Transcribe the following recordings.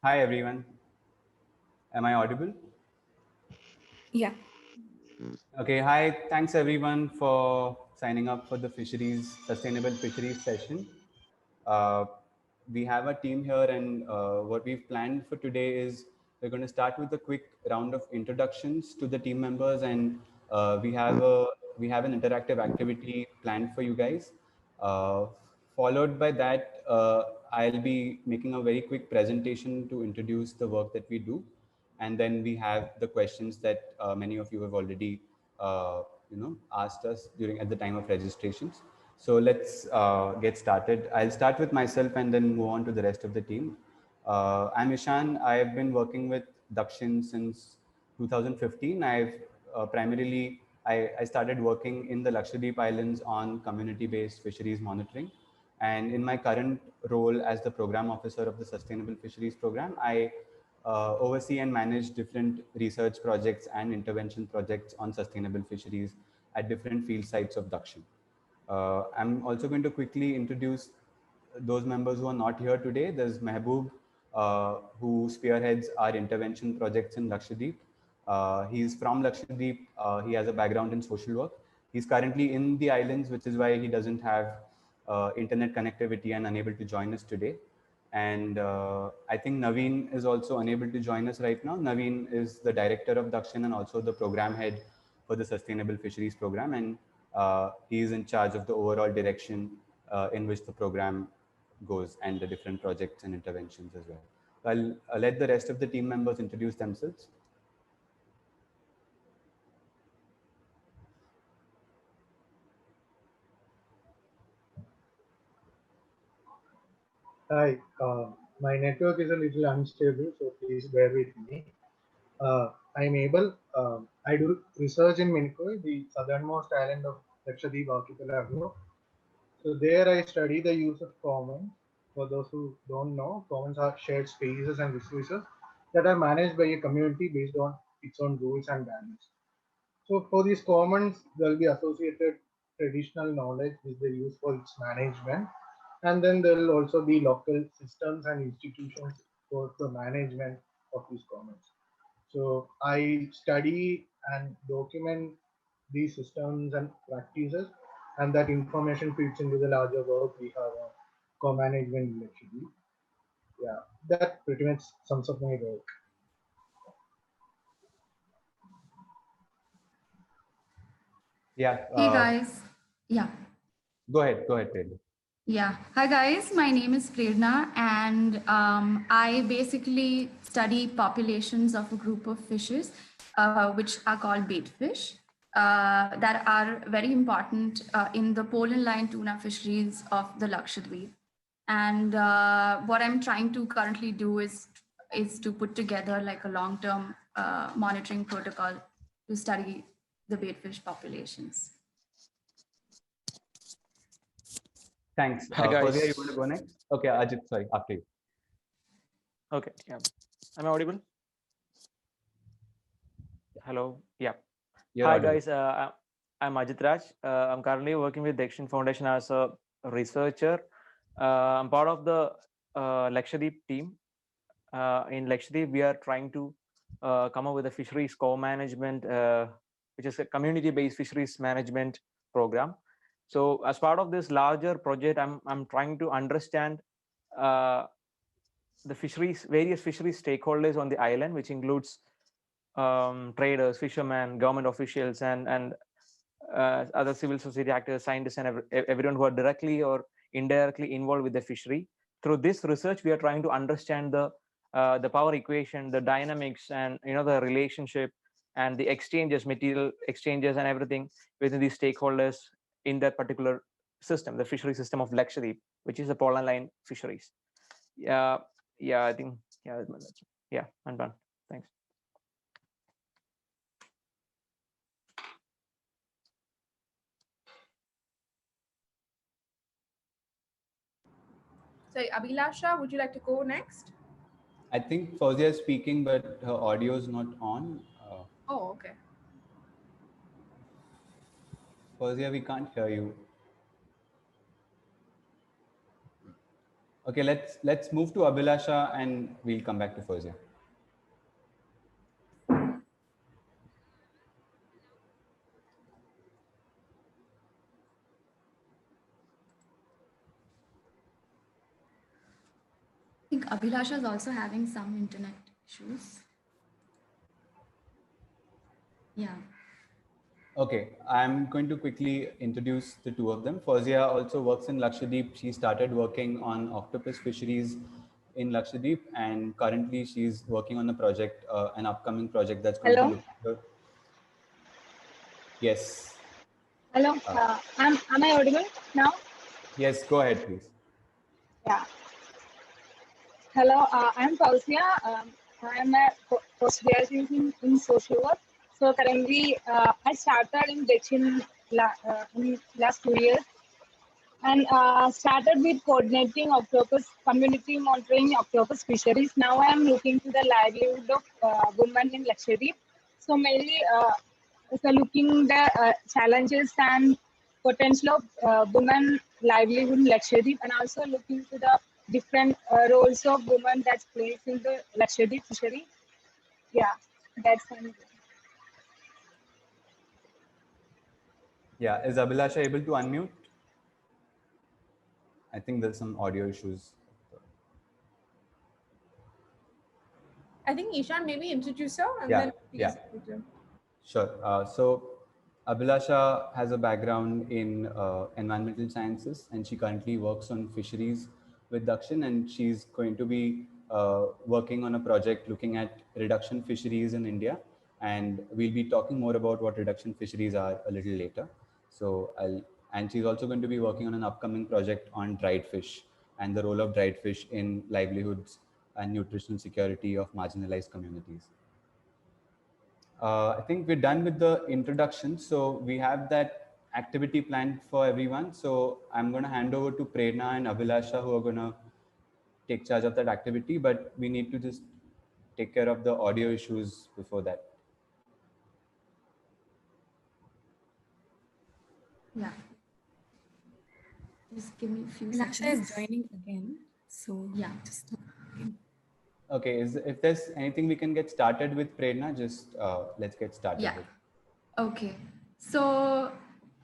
Hi everyone. Am I audible? Yeah. Okay. Hi. Thanks everyone for signing up for the fisheries sustainable fisheries session. Uh, we have a team here, and what we've planned for today is we're going to start with a quick round of introductions to the team members, and we have an interactive activity planned for you guys. Uh, Followed by that, I'll be making a very quick presentation to introduce the work that we do, and then we have the questions that many of you have already asked us during at the time of registrations. So let's get started. I'll start with myself and then move on to the rest of the team. I'm Ishan. I've been working with Dakshin since 2015. I started working in the Lakshadweep Islands on community-based fisheries monitoring. And in my current role as the program officer of the Sustainable Fisheries Program, I oversee and manage different research projects and intervention projects on sustainable fisheries at different field sites of Dakshin. I'm also going to quickly introduce those members who are not here today. There's Mehboob, who spearheads our intervention projects in Lakshadweep. He's from Lakshadweep. He has a background in social work. He's currently in the islands, which is why he doesn't have internet connectivity and unable to join us today. And I think Naveen is also unable to join us right now. Naveen is the director of Dakshin and also the program head for the Sustainable Fisheries Program. And he is in charge of the overall direction in which the program goes and the different projects and interventions as well. I'll let the rest of the team members introduce themselves. Hi, my network is a little unstable, so please bear with me. I'm able, I do research in Minicoy, the southernmost island of Lakshadweep archipelago. So there I study the use of commons. For those who don't know, commons are shared spaces and resources that are managed by a community based on its own rules and values. So for these commons, there will be associated traditional knowledge which they use for its management. And then there will also be local systems and institutions for the management of these commons. So I study and document these systems and practices, and that information fits into the larger work we have on co-management actually. Yeah, that pretty much sums up my work. Yeah, Hey guys. Yeah. go ahead, Pedro. Yeah. Hi guys. My name is Prerna, and I basically study populations of a group of fishes, which are called bait fish, that are very important in the pollen line tuna fisheries of the Lakshadweep. And what I'm trying to currently do is to put together like a long-term monitoring protocol to study the bait fish populations. Thanks. Hi Fauziya, you want to guys. go next? Okay, Ajit, sorry, after you. Okay, yeah. Am I audible? Hello. Yeah. You're Hi audible. guys. I'm Ajit Raj. I'm currently working with Dakshin Foundation as a researcher. I'm part of the Lakshadweep team. In Lakshadweep, we are trying to come up with a fisheries co-management, which is a community-based fisheries management program. So, as part of this larger project, I'm trying to understand uh, the fisheries, various fisheries stakeholders on the island, which includes traders, fishermen, government officials, and other civil society actors, scientists, and everyone who are directly or indirectly involved with the fishery. Through this research, we are trying to understand the power equation, the dynamics, and the relationship and the exchanges, material exchanges, and everything within these stakeholders in that particular system, the fishery system of Lakshadweep, which is the pollen line fisheries. Yeah, yeah, I think yeah, I'm done. Thanks. So, Abhilasha, would you like to go next? I think Fauziya is speaking, but her audio is not on. Oh, okay. Fauziya, we can't hear you. Okay, let's move to Abhilasha and we'll come back to Fawzia. I think Abhilasha is also having some internet issues. Yeah. Okay, I'm going to quickly introduce the two of them. Fawzia also works in Lakshadweep. She started working on octopus fisheries in Lakshadweep, and currently she's working on a project, an upcoming project that's going to Hello. look at. Yes. Hello. Am I audible now? Yes, go ahead, please. Yeah. Hello. I'm Fauzia. I'm a postgraduate in social work. So currently, I started in Dakshin in last 2 years, and started with coordinating octopus community monitoring octopus fisheries. Now I am looking to the livelihood of women in Lakshadweep. So mainly, so looking the challenges and potential of women livelihood in Lakshadweep, and also looking to the different roles of women that's placed in the Lakshadweep fishery. Yeah, that's one. Yeah, is Abhilasha able to unmute? I think there's some audio issues. I think Ishan, maybe introduce her and Yeah, then please. yeah. Sure. So Abhilasha has a background in environmental sciences, and she currently works on fisheries with Dakshin, and she's going to be working on a project looking at reduction fisheries in India. And we'll be talking more about what reduction fisheries are a little later. So and she's also going to be working on an upcoming project on dried fish and the role of dried fish in livelihoods and nutritional security of marginalized communities. I think we're done with the introduction. So we have that activity planned for everyone. So I'm going to hand over to Prerna and Abhilasha, who are going to take charge of that activity, but we need to just take care of the audio issues before that. Yeah. Just give me a few Laksha seconds. is joining again. So Yeah. just again. Okay, if there's anything we can get started with, Prerna, just let's get started Yeah. with. Okay. So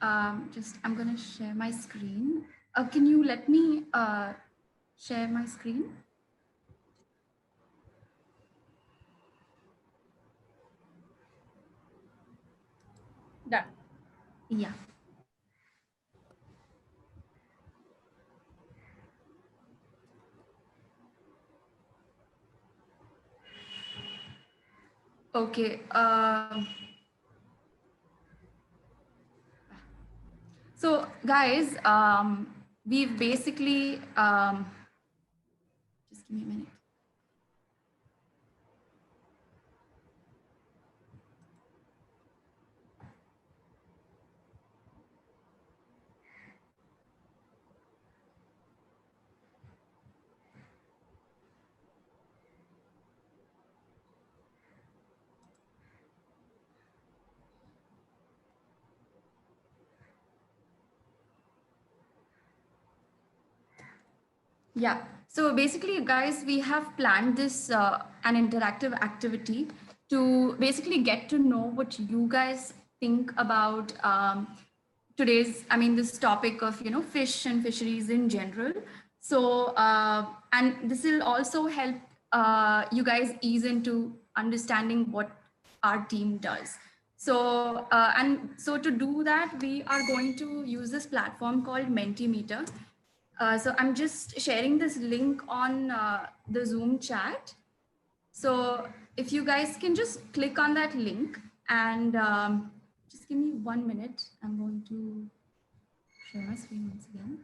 I'm going to share my screen. Can you let me share my screen? Done. Yeah. Okay. So guys, we've basically, just give me a minute. Yeah. So basically, guys, we have planned this an interactive activity to basically get to know what you guys think about this topic of, fish and fisheries in general. So, and this will also help you guys ease into understanding what our team does. So, and so to do that, we are going to use this platform called Mentimeter. So I'm just sharing this link on the Zoom chat. So if you guys can just click on that link and just give me 1 minute. I'm going to share my screen once again.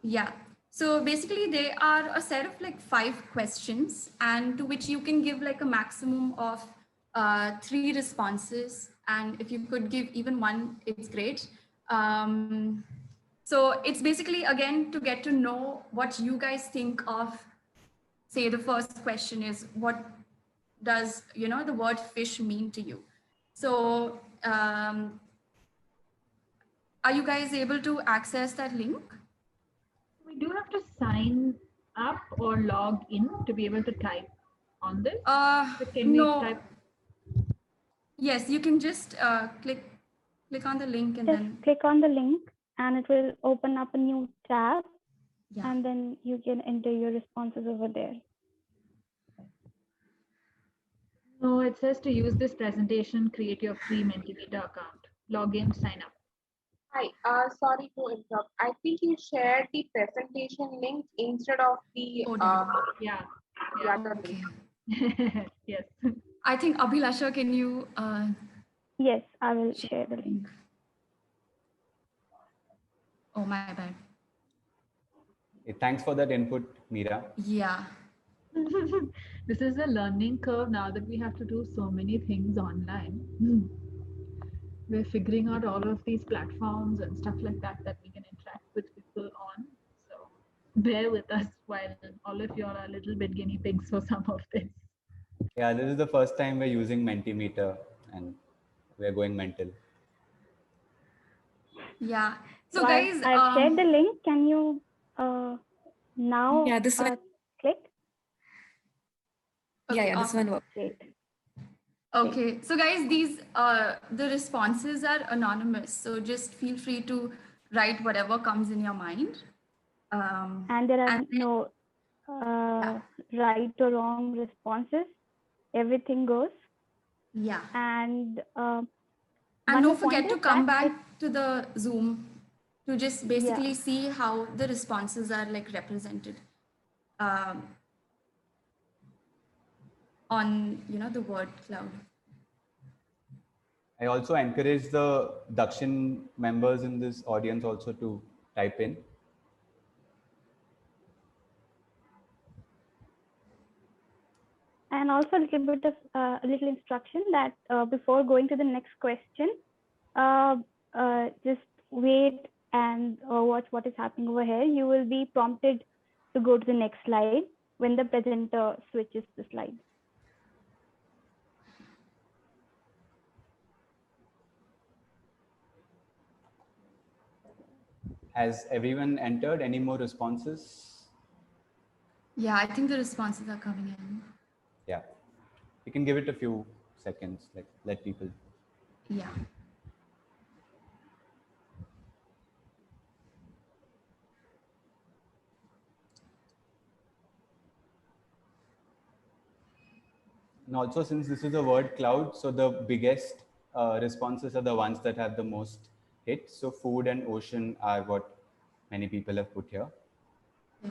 Yeah. So basically they are a set of like 5 questions, and to which you can give like a maximum of 3 responses. And if you could give even 1, it's great. So it's basically, again, to get to know what you guys think of. Say the first question is, what does, the word fish mean to you? So Are you guys able to access that link? We do have to sign up or log in to be able to type on this. So can we No. type? Yes, you can just click on the link and Just then click on the link and it will open up a new tab, yeah. and then you can enter your responses over there. No, it says to use this presentation, create your free Mentimeter account, log in, sign up. Hi, sorry to interrupt. I think you shared the presentation link instead of the Yeah. the other Okay. link. Yes. I think Abhilasha, can you Yes, I will share the link. Oh, my bad. Thanks for that input, Meera. Yeah. This is a learning curve now that we have to do so many things online. We're figuring out all of these platforms and stuff like that we can interact with people on. So bear with us while all of you are a little bit guinea pigs for some of this. Yeah, this is the first time we're using Mentimeter and we're going mental. Yeah. So So guys, I've shared the link. Can you now Yeah, this one. click? okay, Yeah, this awesome. one works. Great. Okay, so guys, these the responses are anonymous, so just feel free to write whatever comes in your mind. And there are no right or wrong responses. Everything goes. Yeah. And don't forget to come back to the Zoom to just basically see how the responses are like represented on the word cloud. I also encourage the Dakshin members in this audience also to type in. And also a little bit of a little instruction that before going to the next question, just wait and watch what is happening over here. You will be prompted to go to the next slide when the presenter switches the slide. Has everyone entered any more responses? Yeah, I think the responses are coming in. Yeah, you can give it a few seconds, like let people. Yeah. And also, since this is a word cloud, so the biggest responses are the ones that have the most hits. So food and ocean are what many people have put here. Yeah.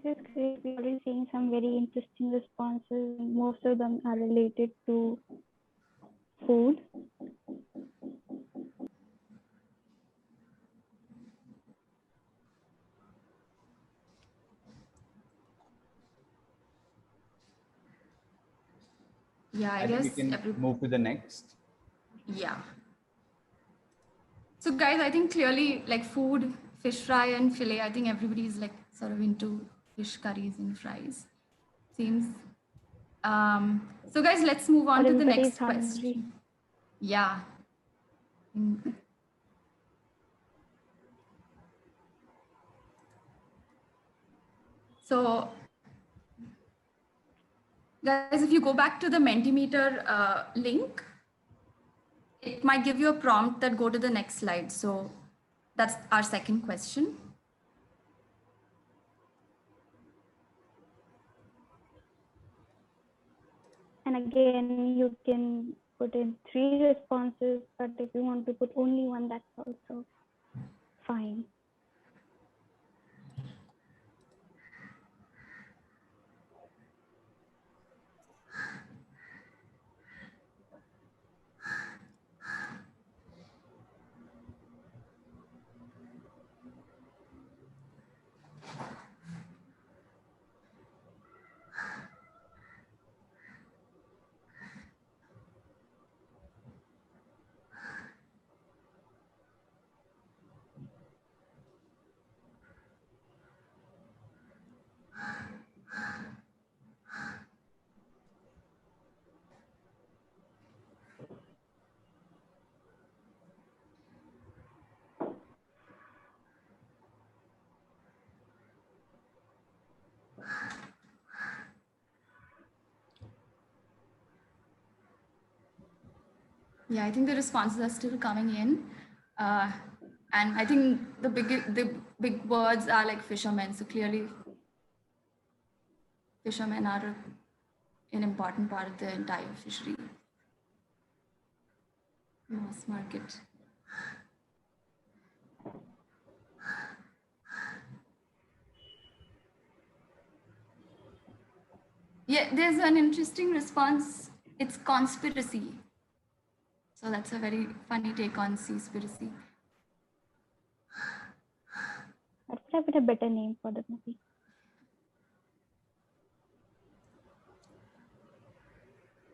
This is great. We're already seeing some very interesting responses. Most of them are related to food. Yeah, I think guess we can move to the next. Yeah. So guys, I think clearly like food, fish fry and fillet, I think everybody's like sort of into fish curries and fries. Seems. So guys, let's move on to the next question. Yeah. So guys, if you go back to the Mentimeter link, it might give you a prompt that go to the next slide. So that's our second question. And again, you can put in 3 responses, but if you want to put only one, that's also fine. Yeah, I think the responses are still coming in. And I think the big words are like fishermen. So clearly fishermen are an important part of the entire fishery. Mass market. Yeah, there's an interesting response. It's conspiracy. So that's a very funny take on seaspiracy. That would have been a better name for the movie.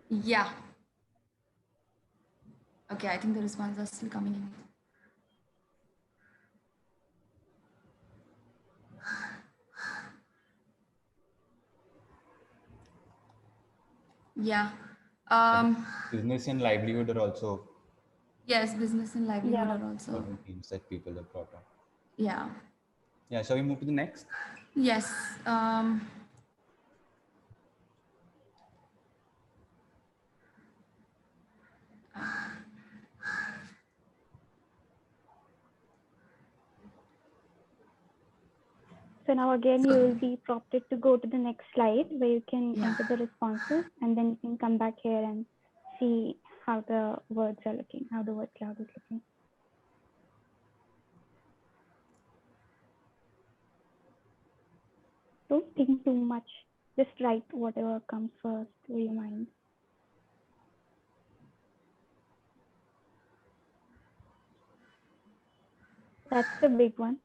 Yeah. Okay, I think the responses are still coming in. Yeah. Business and livelihood are also Yes, business and livelihood Yeah. are also. important themes that people have brought up. Yeah. Yeah, shall we move to the next? Yes. So now again, you will be prompted to go to the next slide where you can enter the responses, and then you can come back here and see how the words are looking, how the word cloud is looking. Don't think too much. Just write whatever comes first to your mind. That's the big one.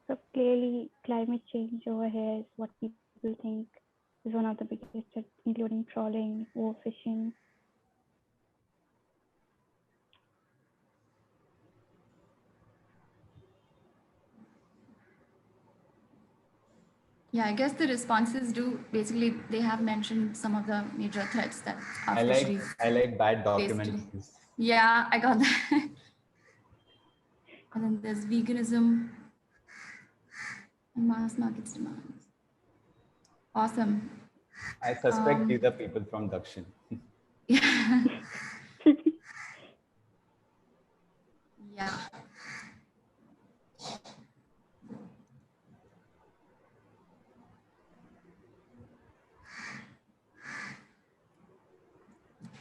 So clearly, climate change over here is what people think is one of the biggest threats, including trawling, overfishing. Yeah, I guess the responses do basically, they have mentioned some of the major threats that our fisheries. I like bad face today. documentaries. Yeah, I got that. And then there's veganism and mass markets demands. Awesome. I suspect these are people from Dakshin. Yeah. Yeah.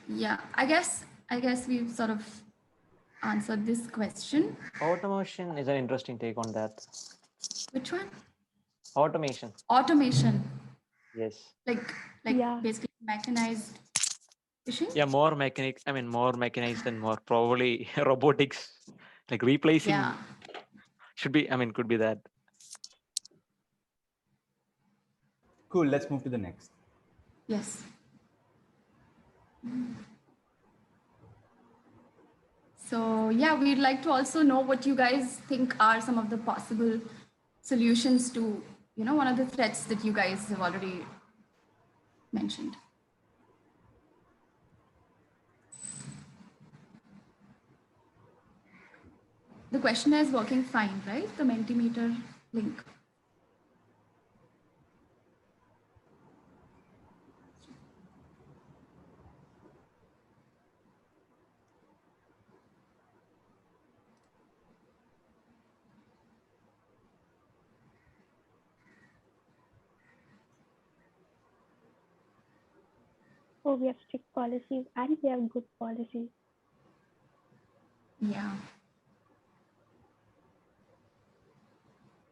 Yeah, I guess we've sort of answered this question. Automation is an interesting take on that. Which one? Automation. Automation. Yes. Like Yeah. basically mechanized fishing. Yeah, more mechanics. I mean, more mechanized and more probably robotics, like replacing. Yeah. Should be. I mean, could be that. Cool. Let's move to the next. Yes. So yeah, we'd like to also know what you guys think are some of the possible solutions to, one of the threats that you guys have already mentioned. The questionnaire is working fine, right? The Mentimeter link. Oh, we have strict policies and we have good policies. Yeah.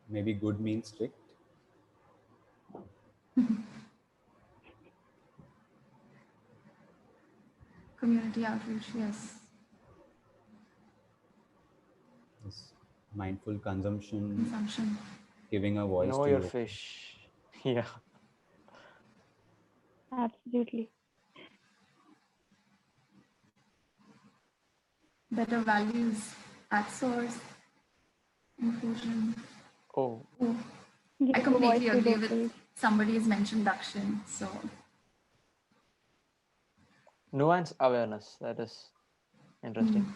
Maybe good means strict. Community outreach, yes. this mindful consumption, Consumption. giving a voice Know to your you. fish. Yeah. Absolutely. Better values at source. Inclusion. Oh, Oh, I Giving a voice completely to agree with locals. somebody has mentioned Dakshin. So nuance awareness. That is interesting.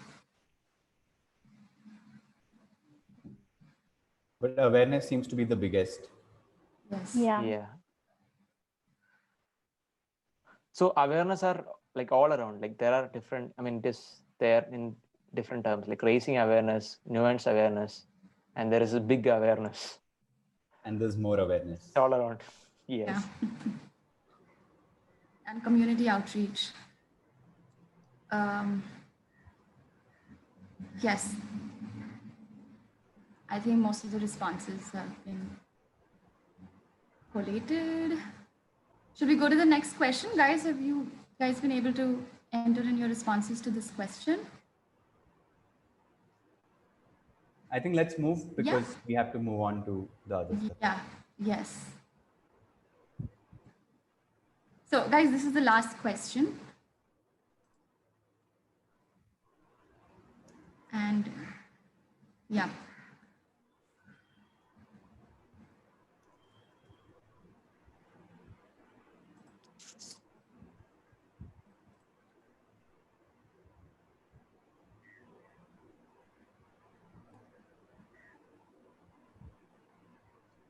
But awareness seems to be the biggest. yes. Yeah. Yeah. So awareness are like all around. Like there are different. I mean, this there in different terms, like raising awareness, nuance awareness, and there is a big awareness And there's more awareness. all around. Yes. Yeah. And community outreach. Yes. I think most of the responses have been collated. Should we go to the next question? Guys, have you guys been able to enter in your responses to this question? I think let's move because we have to move on to the other stuff. Yeah, yes. So guys, this is the last question. And yeah.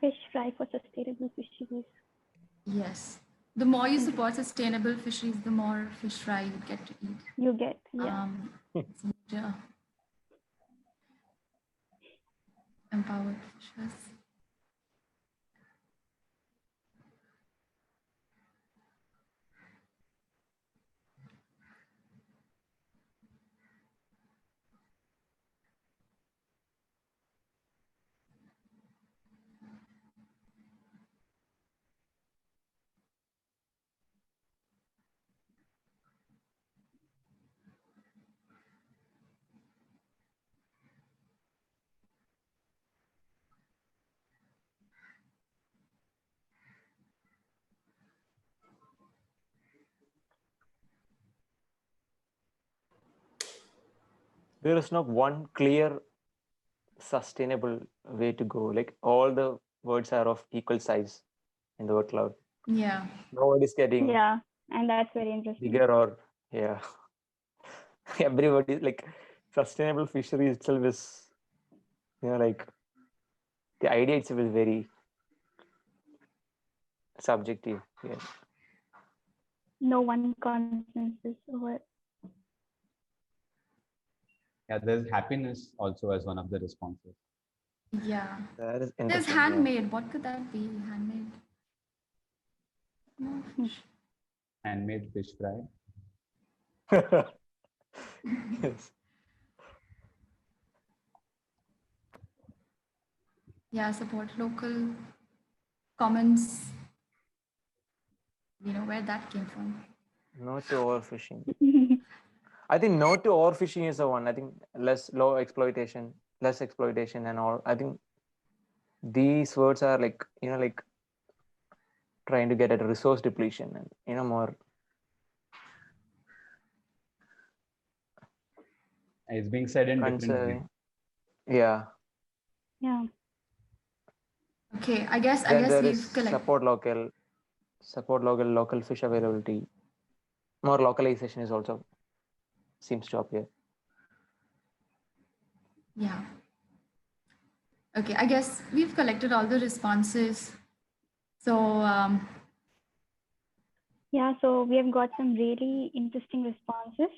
Fish fry for sustainable fisheries. Yes. The more you support sustainable fisheries, the more fish fry you get to eat. You get, yeah. Yeah. Empowered fishers. There is not one clear sustainable way to go. Like all the words are of equal size in the word cloud. Yeah. Nobody's getting Yeah, and that's very interesting. bigger or yeah. Everybody like sustainable fishery itself is like the idea itself is very subjective. Yeah. No one consensus over. Yeah, there's happiness also as one of the responses. Yeah. That is There's interesting. handmade. What could that be? Handmade. No fish. Handmade fish fry. Yeah. Yes. Yeah, support local comments. You know where that came from. No to overfishing. I think no to overfishing is the one. I think less exploitation, and all. I think these words are like like trying to get at a resource depletion and more. It's being said in different ways. Conserving. Yeah. Yeah. Okay, I guess There we've is collected. support local fish availability. More localization is also seems to appear. Yeah. Okay, I guess we've collected all the responses. So Yeah, so we have got some really interesting responses,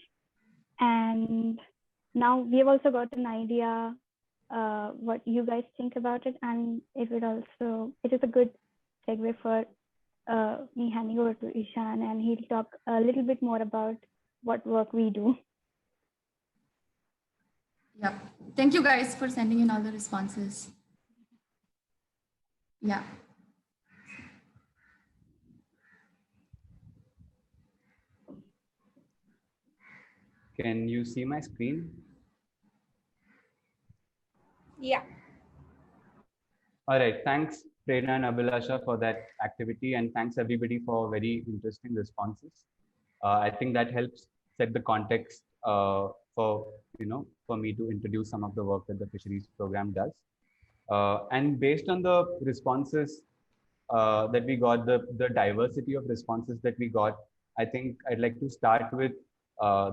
and now we have also got an idea what you guys think about it, and it is a good segue for me handing over to Ishan, and he'll talk a little bit more about what work we do. yeah, thank you guys for sending in all the responses. Yeah. Can you see my screen? Yeah. All right. Thanks, Prerna and Abhilasha, for that activity, and thanks everybody for very interesting responses. I think that helps set the context for for me to introduce some of the work that the fisheries program does. And based on the responses that we got, the diversity of responses that we got, I think I'd like to start with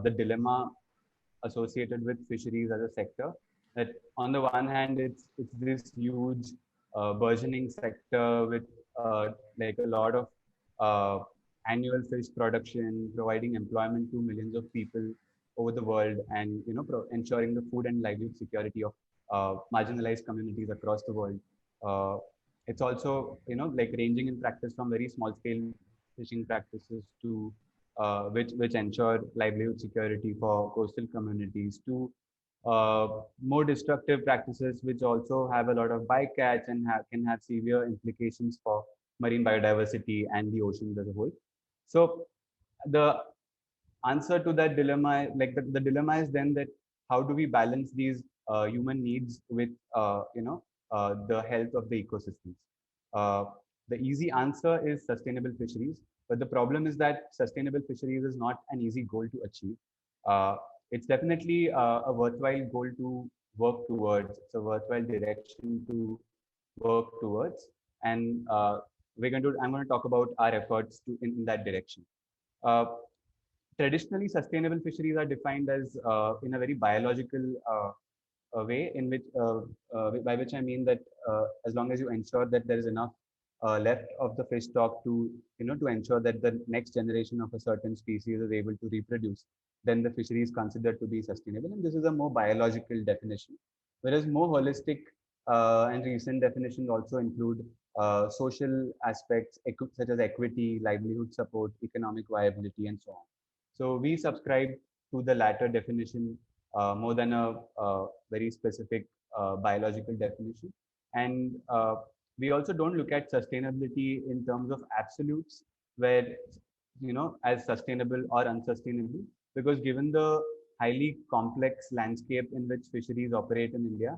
the dilemma associated with fisheries as a sector. That on the one hand, it's this huge burgeoning sector with like a lot of uh, annual fish production, providing employment to millions of people over the world, and ensuring the food and livelihood security of marginalized communities across the world. Uh, it's also like ranging in practice from very small scale fishing practices to which ensure livelihood security for coastal communities to more destructive practices which also have a lot of bycatch and can have severe implications for marine biodiversity and the oceans as a whole. So the answer to that dilemma, like the dilemma is then that how do we balance these human needs with the health of the ecosystems. uh, the easy answer is sustainable fisheries, but the problem is that sustainable fisheries is not an easy goal to achieve. uh, it's definitely a worthwhile goal to work towards. It's a worthwhile direction to work towards, and I'm going to talk about our efforts in that direction. uh, Traditionally, sustainable fisheries are defined as in a very biological way, in which by which I mean that as long as you ensure that there is enough left of the fish stock to to ensure that the next generation of a certain species is able to reproduce, then the fishery is considered to be sustainable. And this is a more biological definition, whereas more holistic and recent definitions also include social aspects such as equity, livelihood support, economic viability, and so on. So we subscribe to the latter definition more than a very specific biological definition. And we also don't look at sustainability in terms of absolutes, where as sustainable or unsustainable, because given the highly complex landscape in which fisheries operate in India,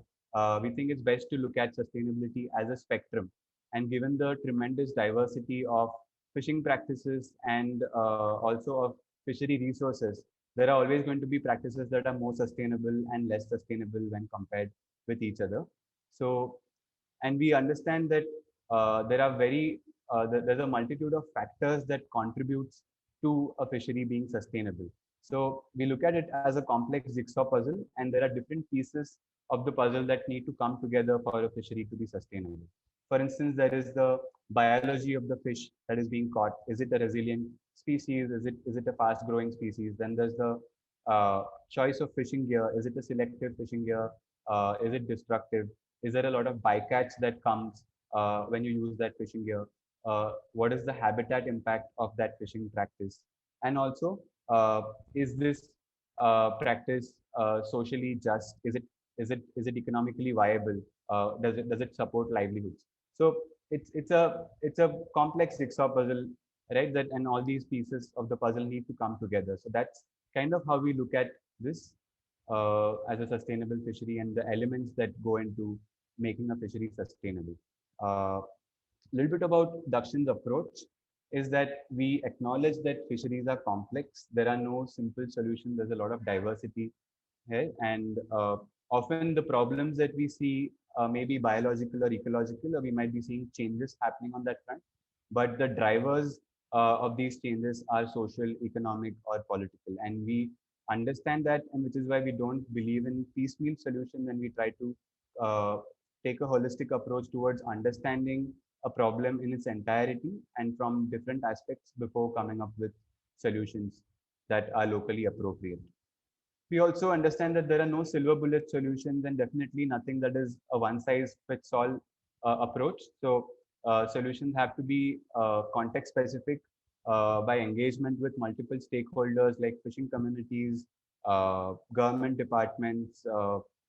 we think it's best to look at sustainability as a spectrum. And given the tremendous diversity of fishing practices and also of fishery resources, there are always going to be practices that are more sustainable and less sustainable when compared with each other. So, and we understand that there's a multitude of factors that contributes to a fishery being sustainable. So we look at it as a complex jigsaw puzzle, and there are different pieces of the puzzle that need to come together for a fishery to be sustainable. For instance, there is the biology of the fish that is being caught. Is it a resilient species? Is it a fast growing species? Then there's the choice of fishing gear. Is it a selective fishing gear? Is it destructive? Is there a lot of bycatch that comes when you use that fishing gear? What is the habitat impact of that fishing practice? And also, is this practice socially just? Is it economically viable? Does it support livelihoods? So it's a complex jigsaw puzzle, right? That and all these pieces of the puzzle need to come together. So that's kind of how we look at this as a sustainable fishery and the elements that go into making a fishery sustainable. A little bit about Dakshin's approach is that we acknowledge that fisheries are complex. There are no simple solutions. There's a lot of diversity here, and often the problems that we see may be biological or ecological, or we might be seeing changes happening on that front. But the drivers of these changes are social, economic, or political, and we understand that, and which is why we don't believe in piecemeal solutions, and we try to uh, take a holistic approach towards understanding a problem in its entirety and from different aspects before coming up with solutions that are locally appropriate. We also understand that there are no silver bullet solutions, and definitely nothing that is a one size fits all approach. So solutions have to be context specific by engagement with multiple stakeholders like fishing communities, government departments,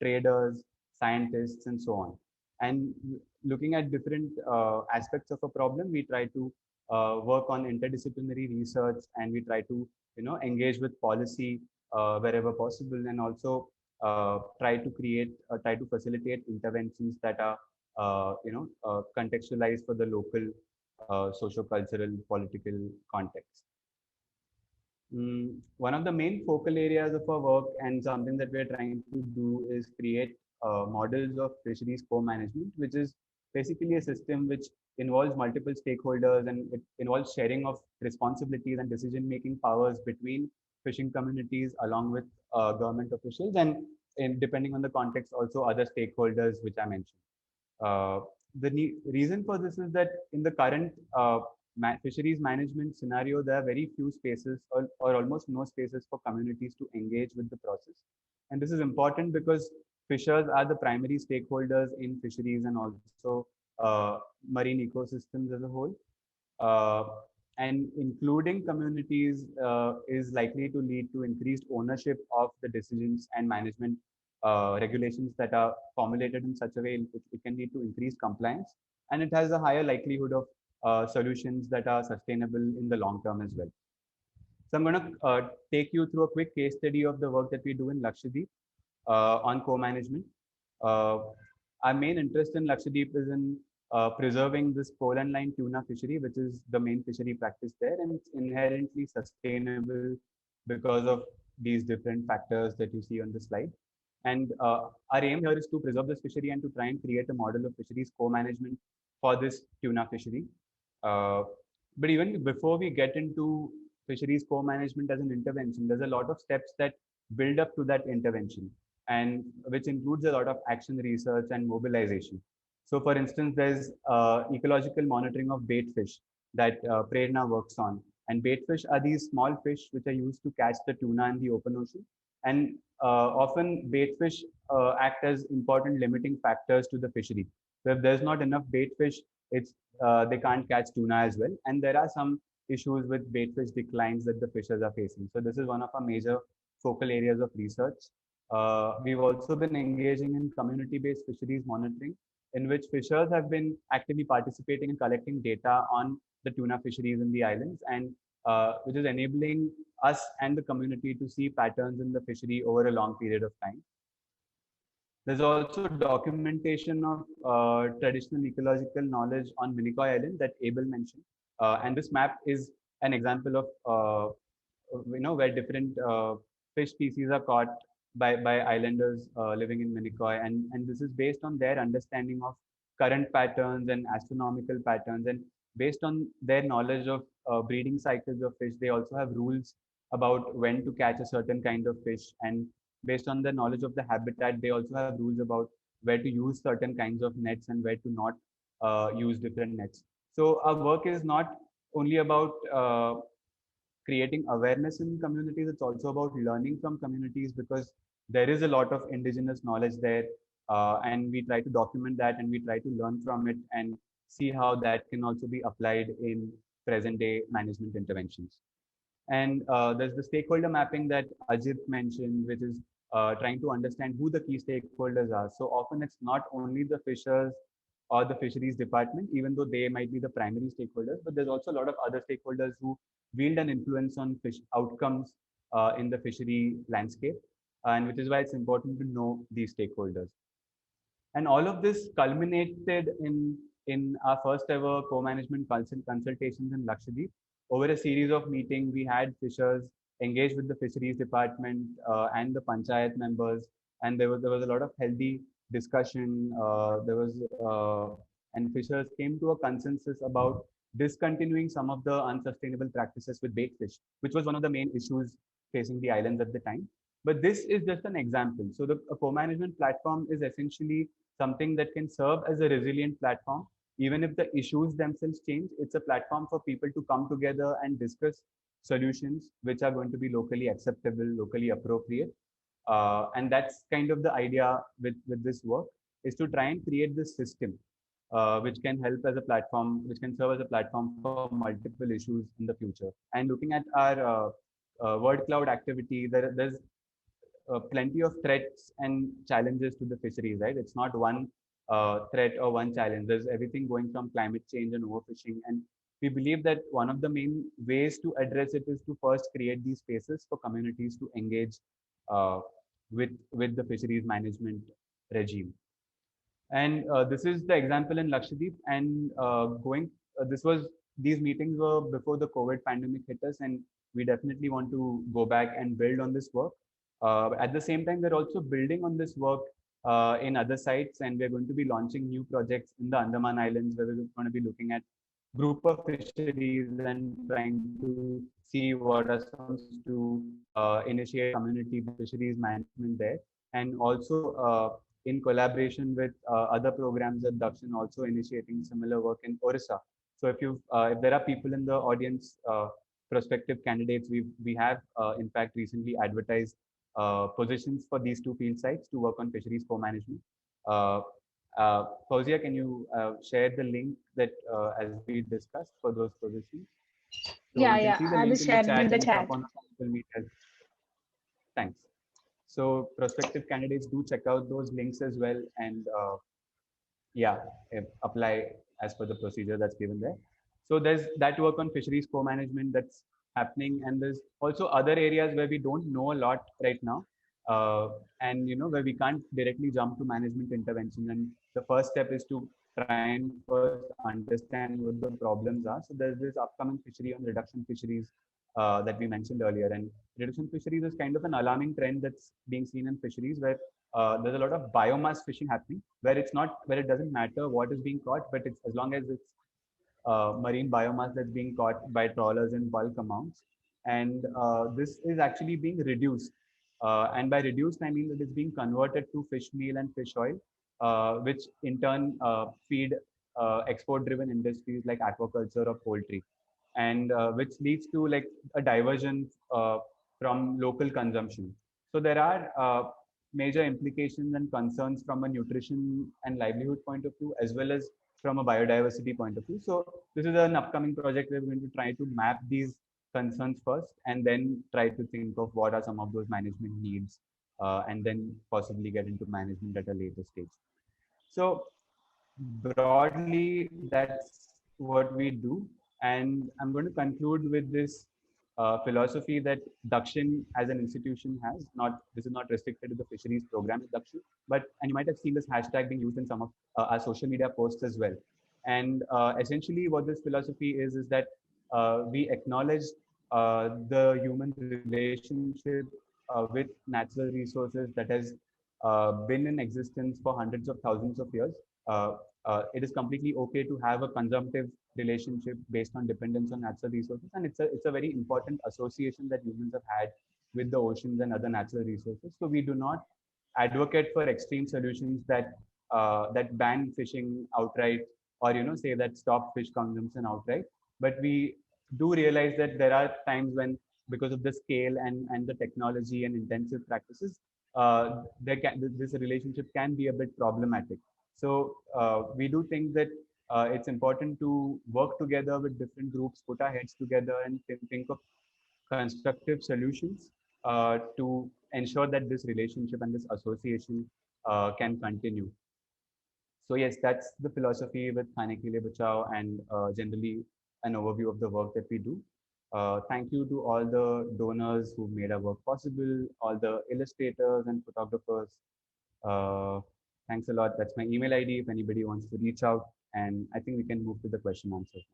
traders, scientists, and so on. And looking at different aspects of a problem, we try to work on interdisciplinary research, and we try to engage with policy wherever possible, and also try to facilitate interventions that are contextualized for the local socio-cultural political context. One of the main focal areas of our work and something that we're trying to do is create models of fisheries co-management, which is basically a system which involves multiple stakeholders, and it involves sharing of responsibilities and decision-making powers between fishing communities along with government officials, and depending on the context, also other stakeholders, which I mentioned. The reason for this is that in the current fisheries management scenario, there are very few spaces or almost no spaces for communities to engage with the process. And this is important because fishers are the primary stakeholders in fisheries and also marine ecosystems as a whole. And including communities is likely to lead to increased ownership of the decisions and management regulations that are formulated in such a way it can lead to increased compliance, and it has a higher likelihood of solutions that are sustainable in the long term as well. So I'm going to take you through a quick case study of the work that we do in Lakshadweep on co-management. Our main interest in Lakshadweep is in preserving this pole and line tuna fishery, which is the main fishery practice there, and it's inherently sustainable because of these different factors that you see on the slide. And our aim here is to preserve this fishery and to try and create a model of fisheries co-management for this tuna fishery. But even before we get into fisheries co-management as an intervention, there's a lot of steps that build up to that intervention, and which includes a lot of action research and mobilization. So for instance, there's ecological monitoring of bait fish that Prerna works on. And bait fish are these small fish which are used to catch the tuna in the open ocean. And often bait fish act as important limiting factors to the fishery. So if there's not enough bait fish, they can't catch tuna as well. And there are some issues with bait fish declines that the fishers are facing. So this is one of our major focal areas of research. We've also been engaging in community-based fisheries monitoring, in which fishers have been actively participating in collecting data on the tuna fisheries in the islands, and which is enabling us and the community to see patterns in the fishery over a long period of time. There's also documentation of traditional ecological knowledge on Minicoy Island that Abel mentioned. And this map is an example of where different fish species are caught by islanders living in Minicoy, and this is based on their understanding of current patterns and astronomical patterns, and based on their knowledge of breeding cycles of fish. They also have rules about when to catch a certain kind of fish, and based on the knowledge of the habitat, they also have rules about where to use certain kinds of nets and where to not use different nets. So our work is not only about creating awareness in communities, it's also about learning from communities, because there is a lot of indigenous knowledge there, and we try to document that and we try to learn from it and see how that can also be applied in present day management interventions. And there's the stakeholder mapping that Ajit mentioned, which is trying to understand who the key stakeholders are. So often it's not only the fishers or the fisheries department, even though they might be the primary stakeholders, but there's also a lot of other stakeholders who wield an influence on fish outcomes in the fishery landscape, and which is why it's important to know these stakeholders. And all of this culminated in our first ever co-management consultations in Lakshadweep. Over a series of meetings, we had fishers engage with the fisheries department and the panchayat members, and there was a lot of healthy discussion. And fishers came to a consensus about discontinuing some of the unsustainable practices with bait fish, which was one of the main issues facing the islands at the time. But this is just an example. So the co-management platform is essentially something that can serve as a resilient platform. Even if the issues themselves change, it's a platform for people to come together and discuss solutions which are going to be locally acceptable, locally appropriate. And that's kind of the idea with this work, is to try and create this system which can help as a platform, which can serve as a platform for multiple issues in the future. And looking at our word cloud activity, there's plenty of threats and challenges to the fisheries, right? It's not one threat or one challenge. There's everything going from climate change and overfishing. And we believe that one of the main ways to address it is to first create these spaces for communities to engage with the fisheries management regime. And this is the example in Lakshadweep. And these meetings were before the COVID pandemic hit us, and we definitely want to go back and build on this work. At the same time, we're also building on this work in other sites, and we're going to be launching new projects in the Andaman Islands, where we're going to be looking at group of fisheries and trying to see what are some to initiate community fisheries management there, and also in collaboration with other programs at Dakshin, also initiating similar work in Orissa. So if there are people in the audience, prospective candidates, we have in fact recently advertised positions for these two field sites to work on fisheries co-management. Fauzia, can you share the link that as we discussed for those positions? So Yeah, you can yeah. see the I will link in the share chat, in the and it's up chat. on social media. Thanks. So prospective candidates, do check out those links as well, and yeah, apply as per the procedure that's given there. So there's that work on fisheries co-management that's happening, and there's also other areas where we don't know a lot right now, and where we can't directly jump to management intervention. And the first step is to try and first understand what the problems are. So there's this upcoming fishery on reduction fisheries that we mentioned earlier, and reduction fisheries is kind of an alarming trend that's being seen in fisheries, where there's a lot of biomass fishing happening, where it doesn't matter what is being caught, but it's as long as it's marine biomass that's being caught by trawlers in bulk amounts. And this is actually being reduced. And by reduced, I mean that it's being converted to fish meal and fish oil, which in turn feed export-driven industries like aquaculture or poultry, and which leads to like a diversion from local consumption. So there are major implications and concerns from a nutrition and livelihood point of view, as well as from a biodiversity point of view. So this is an upcoming project where we're going to try to map these concerns first, and then try to think of what are some of those management needs, and then possibly get into management at a later stage. So broadly, that's what we do. And I'm going to conclude with this philosophy that Dakshin as an institution has. This is not restricted to the fisheries program at Dakshin, and you might have seen this hashtag being used in some of our social media posts as well. And essentially what this philosophy is that we acknowledge the human relationship with natural resources that has been in existence for hundreds of thousands of years. Uh, it is completely okay to have a consumptive relationship based on dependence on natural resources, and it's a very important association that humans have had with the oceans and other natural resources. So we do not advocate for extreme solutions that ban fishing outright, or say that stop fish consumption outright. But we do realize that there are times when, because of the scale and the technology and intensive practices, this relationship can be a bit problematic. So we do think that it's important to work together with different groups, put our heads together, and think of constructive solutions to ensure that this relationship and this association can continue. So yes, that's the philosophy with Khane Ke Liye Bachao, and generally an overview of the work that we do. Thank you to all the donors who made our work possible, all the illustrators and photographers. Uh, Thanks a lot. That's my email ID if anybody wants to reach out. And I think we can move to the question answers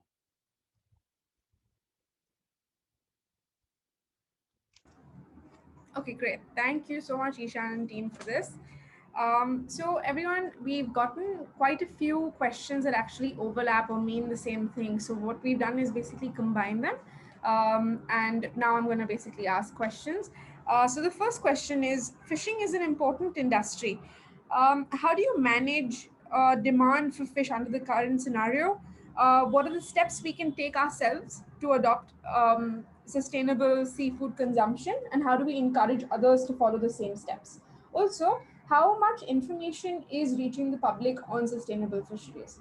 now. Okay, great. Thank you so much, Ishan and team, for this. So everyone, we've gotten quite a few questions that actually overlap or mean the same thing. So what we've done is basically combine them. And now I'm going to basically ask questions. So the first question is, fishing is an important industry. How do you manage demand for fish under the current scenario? What are the steps we can take ourselves to adopt sustainable seafood consumption, and how do we encourage others to follow the same steps? Also, how much information is reaching the public on sustainable fisheries?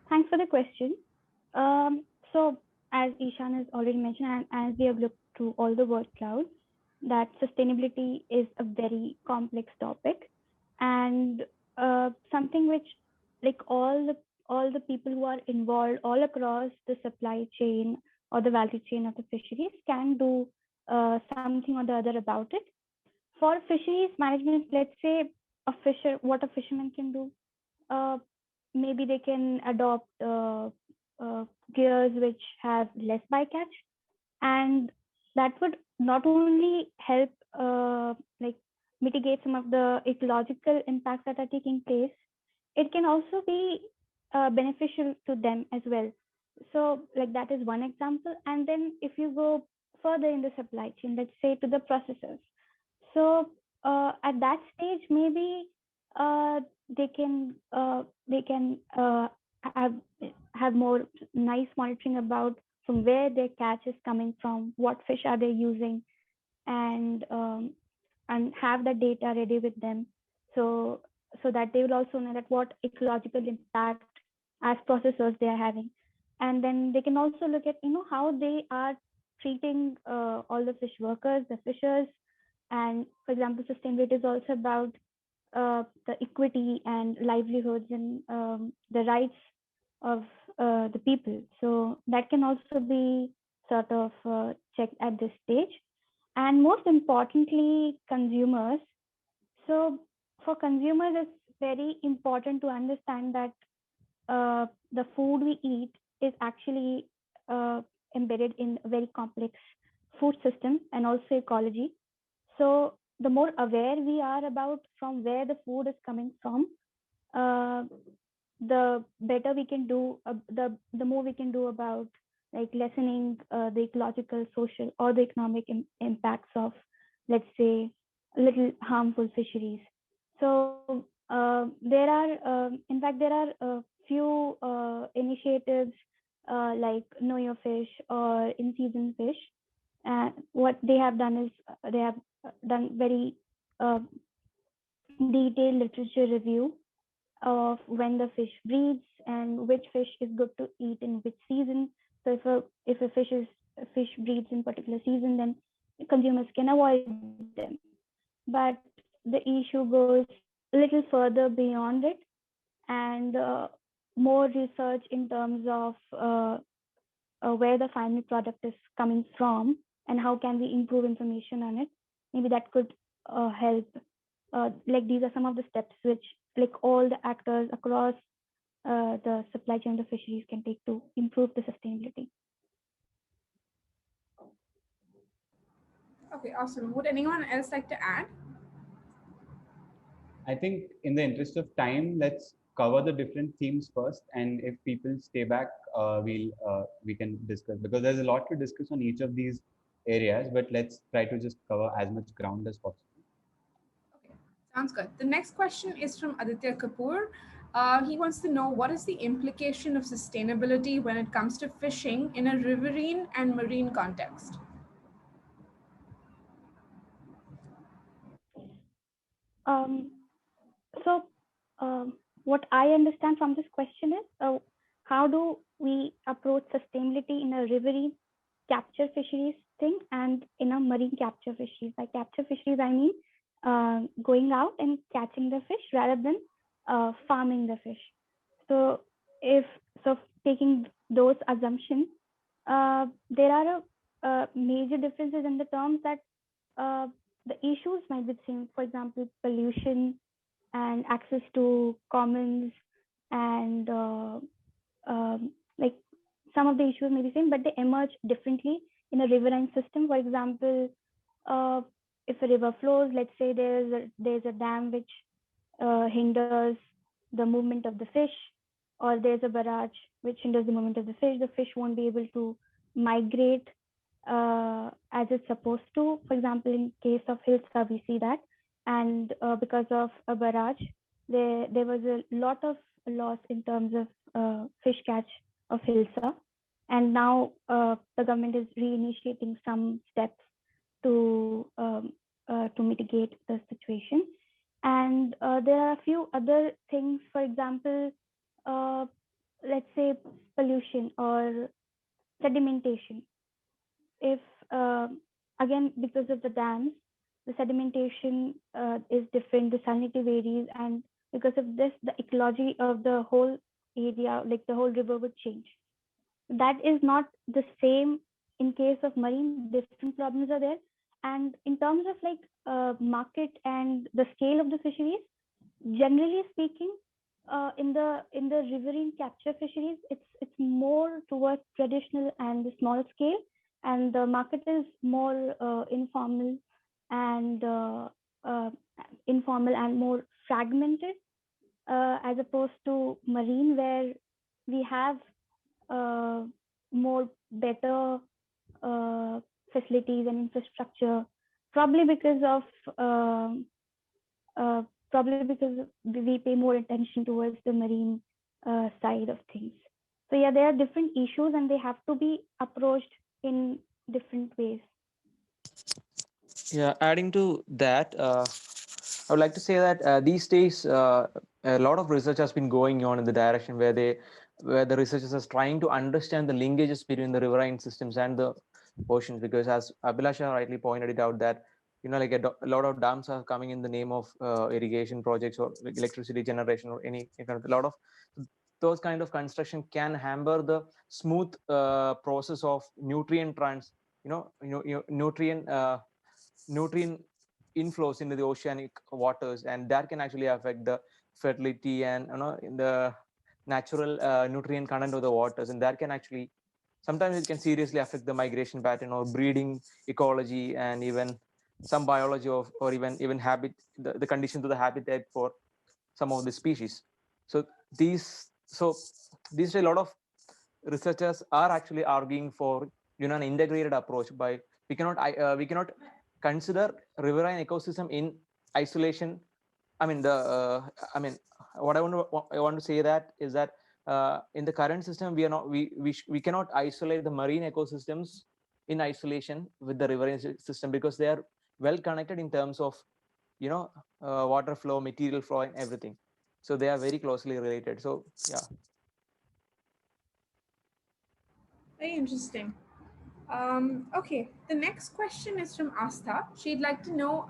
Thanks for the question. So as Ishan has already mentioned, and as we have looked through all the word clouds, that sustainability is a very complex topic, and something which, like, all the people who are involved all across the supply chain or the value chain of the fisheries can do something or the other about it. For fisheries management, let's say what a fisherman can do, maybe they can adopt gears which have less bycatch, and that would not only help like mitigate some of the ecological impacts that are taking place, it can also be beneficial to them as well. So like that is one example. And then if you go further in the supply chain, let's say to the processors, so at that stage maybe they can have more nice monitoring about from where their catch is coming from, what fish are they using, and have the data ready with them, so that they will also know that what ecological impact as processors they are having. And then they can also look at how they are treating all the fish workers, the fishers. And for example, sustainability is also about the equity and livelihoods and the rights of the people. So that can also be sort of checked at this stage. And most importantly, consumers. So for consumers, it's very important to understand that the food we eat is actually embedded in a very complex food system and also ecology. So the more aware we are about from where the food is coming from, the better we can do, the more we can do about like lessening the ecological, social, or the economic impacts of, let's say, little harmful fisheries. So there are, in fact, there are a few initiatives like Know Your Fish or In Season Fish. What they have done is they have done very detailed literature review of when the fish breeds and which fish is good to eat in which season. So if a fish breeds in particular season, then consumers can avoid them. But the issue goes a little further beyond it, and more research in terms of where the final product is coming from and how can we improve information on it. Maybe that could help. Like these are some of the steps which like all the actors across the supply chain of the fisheries can take to improve the sustainability. Okay, awesome. Would anyone else like to add? I think in the interest of time, let's cover the different themes first, and if people stay back, we can discuss, because there's a lot to discuss on each of these areas. But let's try to just cover as much ground as possible. Okay, sounds good. The next question is from Aditya Kapoor. He wants to know, what is the implication of sustainability when it comes to fishing in a riverine and marine context? So what I understand from this question is how do we approach sustainability in a riverine capture fisheries thing and in a marine capture fisheries. By capture fisheries, I mean going out and catching the fish rather than farming the fish. So taking those assumptions, there are major differences in the terms that the issues might be the same. For example, pollution and access to commons and like some of the issues may be same, but they emerge differently in a riverine system. For example, if a river flows, let's say there's a dam which hinders the movement of the fish, or there's a barrage which hinders the movement of the fish won't be able to migrate as it's supposed to. For example, in case of Hilsa, we see that. And because of a barrage, there was a lot of loss in terms of fish catch of Hilsa. And now the government is reinitiating some steps to mitigate the situation. And there are a few other things, for example, let's say pollution or sedimentation. If again, because of the dams, the sedimentation is different, the salinity varies, and because of this, the ecology of the whole area, like the whole river, would change. That is not the same in case of marine, different problems are there. And in terms of like market and the scale of the fisheries, generally speaking, in the riverine capture fisheries, it's more towards traditional and the small scale, and the market is more informal and more fragmented, as opposed to marine, where we have more better facilities and infrastructure, probably because of we pay more attention towards the marine side of things. So yeah, there are different issues and they have to be approached in different ways. Yeah, adding to that, I would like to say that these days a lot of research has been going on in the direction where the researchers are trying to understand the linkages between the riverine systems and the oceans, because as Abhilasha rightly pointed it out that like a lot of dams are coming in the name of irrigation projects or like electricity generation or any kind of, a lot of those kind of construction can hamper the smooth process of nutrient nutrient inflows into the oceanic waters, and that can actually affect the fertility and in the natural nutrient content of the waters, and that can actually sometimes it can seriously affect the migration pattern or breeding ecology and even some biology of or even habit the conditions of the habitat for some of the species. So these a lot of researchers are actually arguing for an integrated approach. By we cannot consider riverine ecosystem in isolation. I mean what I want to say that is that in the current system we cannot isolate the marine ecosystems in isolation with the riverine system, because they are well connected in terms of water flow, material flow, and everything. So they are very closely related. So yeah. Very interesting. Okay, the next question is from Astha. She'd like to know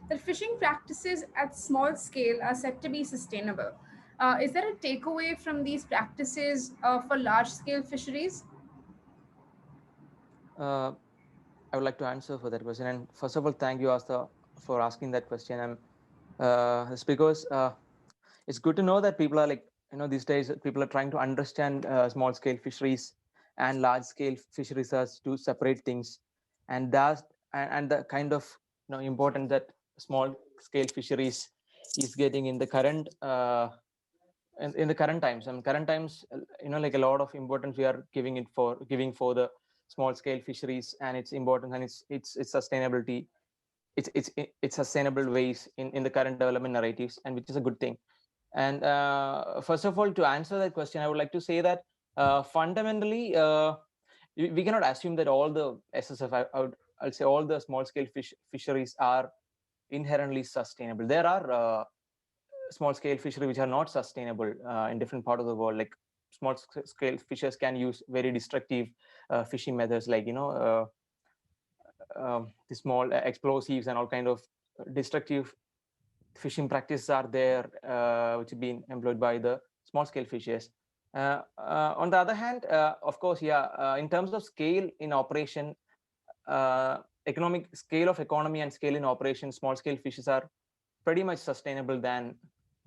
that fishing practices at small scale are said to be sustainable. Is there a takeaway from these practices for large scale fisheries? I would like to answer for that question. And first of all, thank you, Astha, for asking that question. It's because it's good to know that people are like, these days people are trying to understand small scale fisheries and large scale fisheries as two separate things. And that's and the kind of important that small scale fisheries is getting in the current in the current times. And current times, like a lot of importance we are giving for the small scale fisheries and its importance and its sustainability. It's sustainable ways in the current development narratives, and which is a good thing. And first of all, to answer that question, I would like to say that fundamentally we cannot assume that all the SSF, I'll say all the small scale fisheries are inherently sustainable. There are small scale fisheries which are not sustainable in different parts of the world. Like small scale fishers can use very destructive fishing methods, like the small explosives and all kind of destructive fishing practices are there, which have been employed by the small scale fishers. On the other hand, of course, in terms of scale in operation, economic scale of economy and scale in operation, small scale fishes are pretty much sustainable than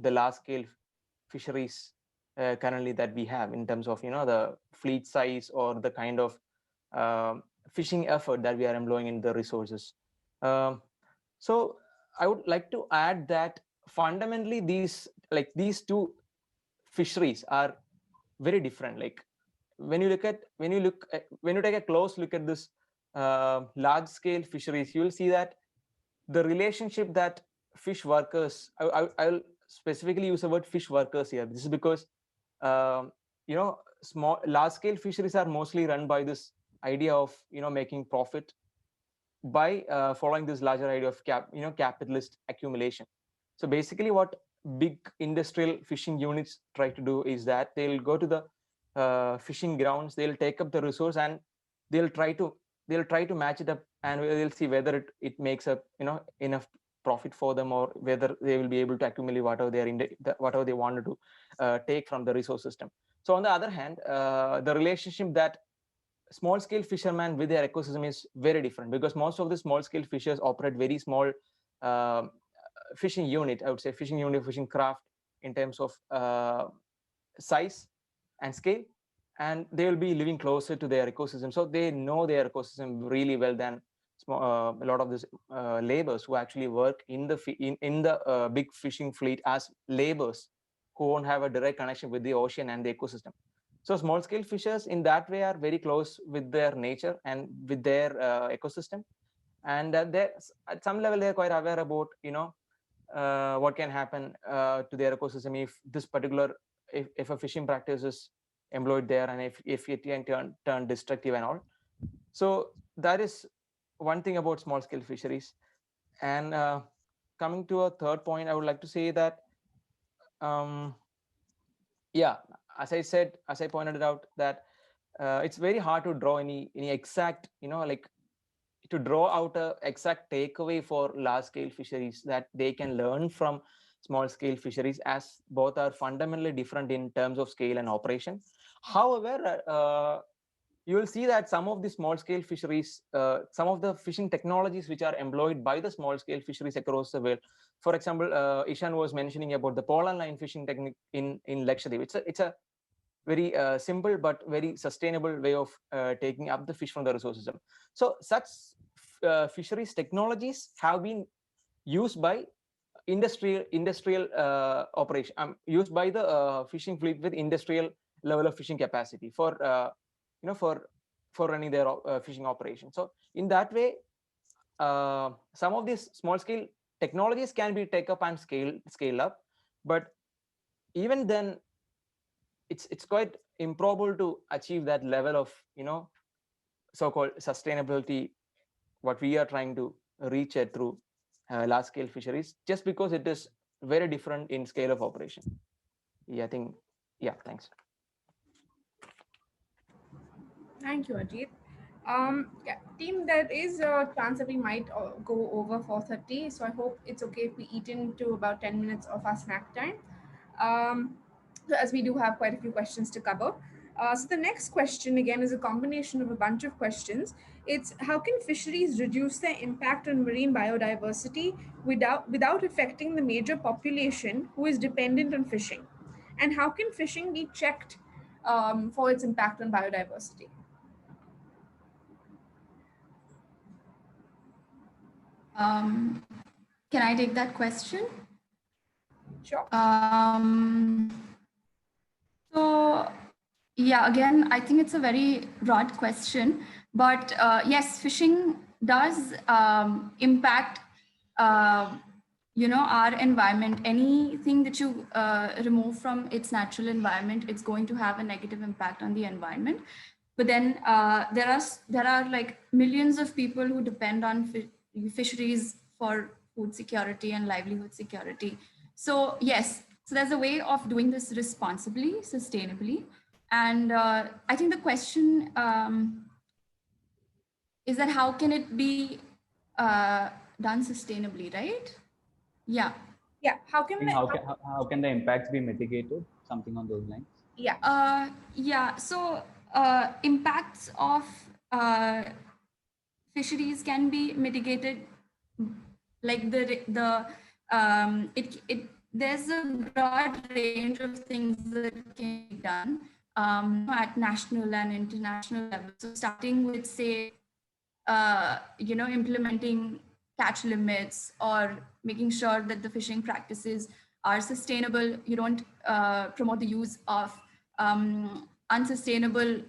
the large scale fisheries currently that we have, in terms of the fleet size or the kind of fishing effort that we are employing in the resources. So I would like to add that fundamentally these two fisheries are very different. Like when you take a close look at this large scale fisheries, you will see that the relationship that fish workers, I'll specifically use the word fish workers here. This is because large scale fisheries are mostly run by this idea of making profit by following this larger idea of capitalist accumulation. So basically what big industrial fishing units try to do is that they'll go to the fishing grounds, they'll take up the resource, and they'll try to match it up, and they'll see whether it makes up enough profit for them, or whether they will be able to accumulate whatever they wanted to take from the resource system. So on the other hand, the relationship that small scale fishermen with their ecosystem is very different, because most of the small scale fishers operate very small fishing unit, I would say fishing unit, fishing craft in terms of size and scale, and they will be living closer to their ecosystem, so they know their ecosystem really well than a lot of these laborers who actually work in the big fishing fleet as laborers who won't have a direct connection with the ocean and the ecosystem. So small scale fishers in that way are very close with their nature and with their ecosystem, and they're at some level they're quite aware about what can happen to their ecosystem if this particular if a fishing practice is employed there, and if it can turn destructive and all. So that is one thing about small scale fisheries. And coming to a third point, I would like to say that yeah, as I pointed out, that it's very hard to draw any exact, like to draw out a exact takeaway for large scale fisheries that they can learn from small scale fisheries, as both are fundamentally different in terms of scale and operation. However, you will see that some of the small scale fisheries, some of the fishing technologies which are employed by the small scale fisheries across the world. For example, Ishan was mentioning about the pole and line fishing technique in Lakshadweep. It's a very simple but very sustainable way of taking up the fish from the resource system. So such fisheries technologies have been used by industrial operation, used by the fishing fleet with industrial level of fishing capacity for for running their fishing operation. So in that way, some of these small scale technologies can be take up and scale up, but even then it's quite improbable to achieve that level of so-called sustainability what we are trying to reach at through large scale fisheries, just because it is very different in scale of operation. Yeah, I think, yeah, thanks. Thank you, Ajit. Yeah, team, there is a chance that we might go over 4:30, so I hope it's okay if we eat into about 10 minutes of our snack time. So as we do have quite a few questions to cover. So the next question again is a combination of a bunch of questions. It's how can fisheries reduce their impact on marine biodiversity without affecting the major population who is dependent on fishing? And how can fishing be checked for its impact on biodiversity? Can I take that question? Sure. So yeah, again, I think it's a very broad question, but yes, fishing does impact, our environment. Anything that you remove from its natural environment, it's going to have a negative impact on the environment. But then there are like millions of people who depend on fisheries for food security and livelihood security. So yes, so there's a way of doing this responsibly, sustainably. And I think the question is that how can it be done sustainably, right? Yeah. Yeah. How can the impacts be mitigated? Something on those lines. Yeah. Yeah. So impacts of fisheries can be mitigated, like there's a broad range of things that can be done at national and international level. So starting with, say, implementing catch limits or making sure that the fishing practices are sustainable. You don't promote the use of unsustainable,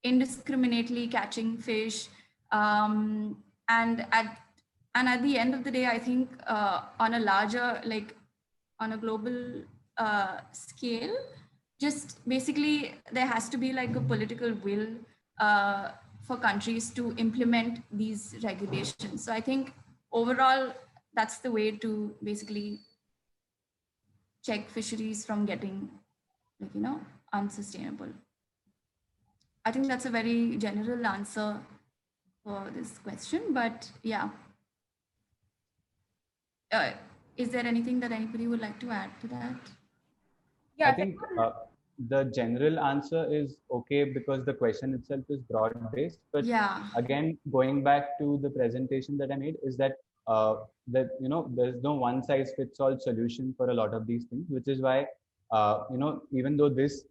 indiscriminately catching fish. And at the end of the day, I think on a larger, like on a global scale, just basically there has to be like a political will for countries to implement these regulations. So I think overall, that's the way to basically check fisheries from getting, like, unsustainable. I think that's a very general answer for this question, but yeah. Is there anything that anybody would like to add to that? Yeah, I think the general answer is okay because the question itself is broad based. But Yeah. again, going back to the presentation that I made, is that there's no one size fits all solution for a lot of these things, which is why even though this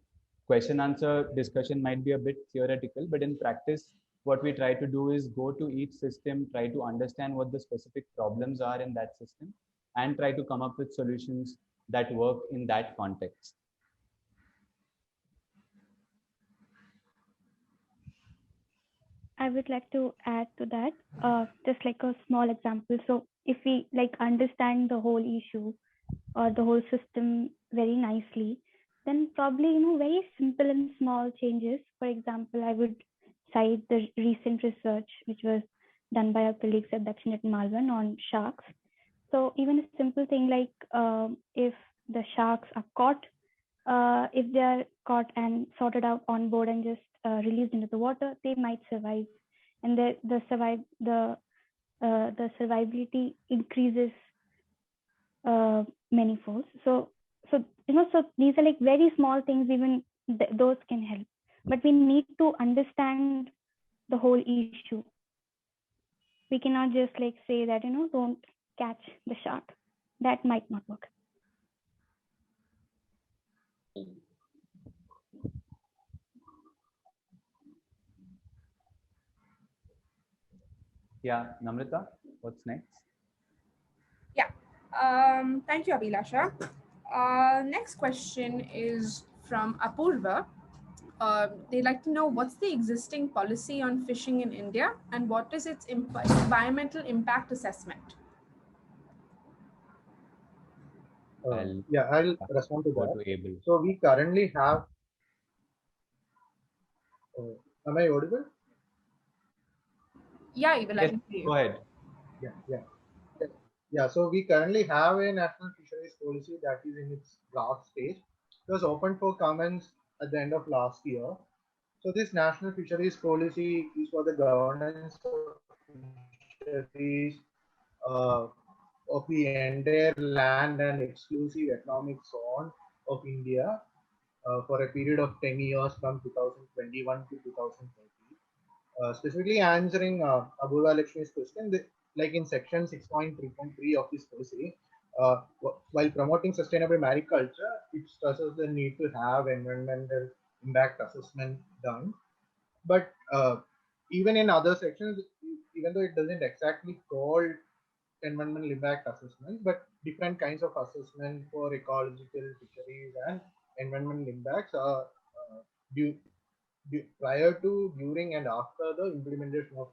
question answer discussion might be a bit theoretical, but in practice, what we try to do is go to each system, try to understand what the specific problems are in that system, and try to come up with solutions that work in that context. I would like to add to that, just like a small example. So if we like understand the whole issue or the whole system very nicely, then probably, very simple and small changes. For example, I would cite the recent research which was done by our colleagues at Dakshinet Malvan on sharks. So even a simple thing like if the sharks are caught, if they are caught and sorted out on board and just released into the water, they might survive, and the survivability increases many folds. So these are like very small things. Even those can help, but we need to understand the whole issue. We cannot just like say that don't catch the shark. That might not work. Yeah, Namrata, what's next? Yeah, thank you, Abhilasha. Next question is from Apurva. They'd like to know what's the existing policy on fishing in India and what is its environmental impact assessment? I'll respond to that. To Abel. So we currently have. Am I audible? Yeah, Abel, I can hear you. Go ahead. Yeah. So we currently have a national fisheries policy that is in its draft stage. It was open for comments at the end of last year. So this national fisheries policy is for the governance of fisheries of the entire land and exclusive economic zone of India for a period of 10 years from 2021 to 2030. Specifically answering Abhula Lakshmi's question, like in section 6.3.3 of this policy, while promoting sustainable mariculture, it stresses the need to have environmental impact assessment done. But even in other sections, even though it doesn't exactly call environmental impact assessment, but different kinds of assessment for ecological, fisheries, and environmental impacts are prior to, during, and after the implementation of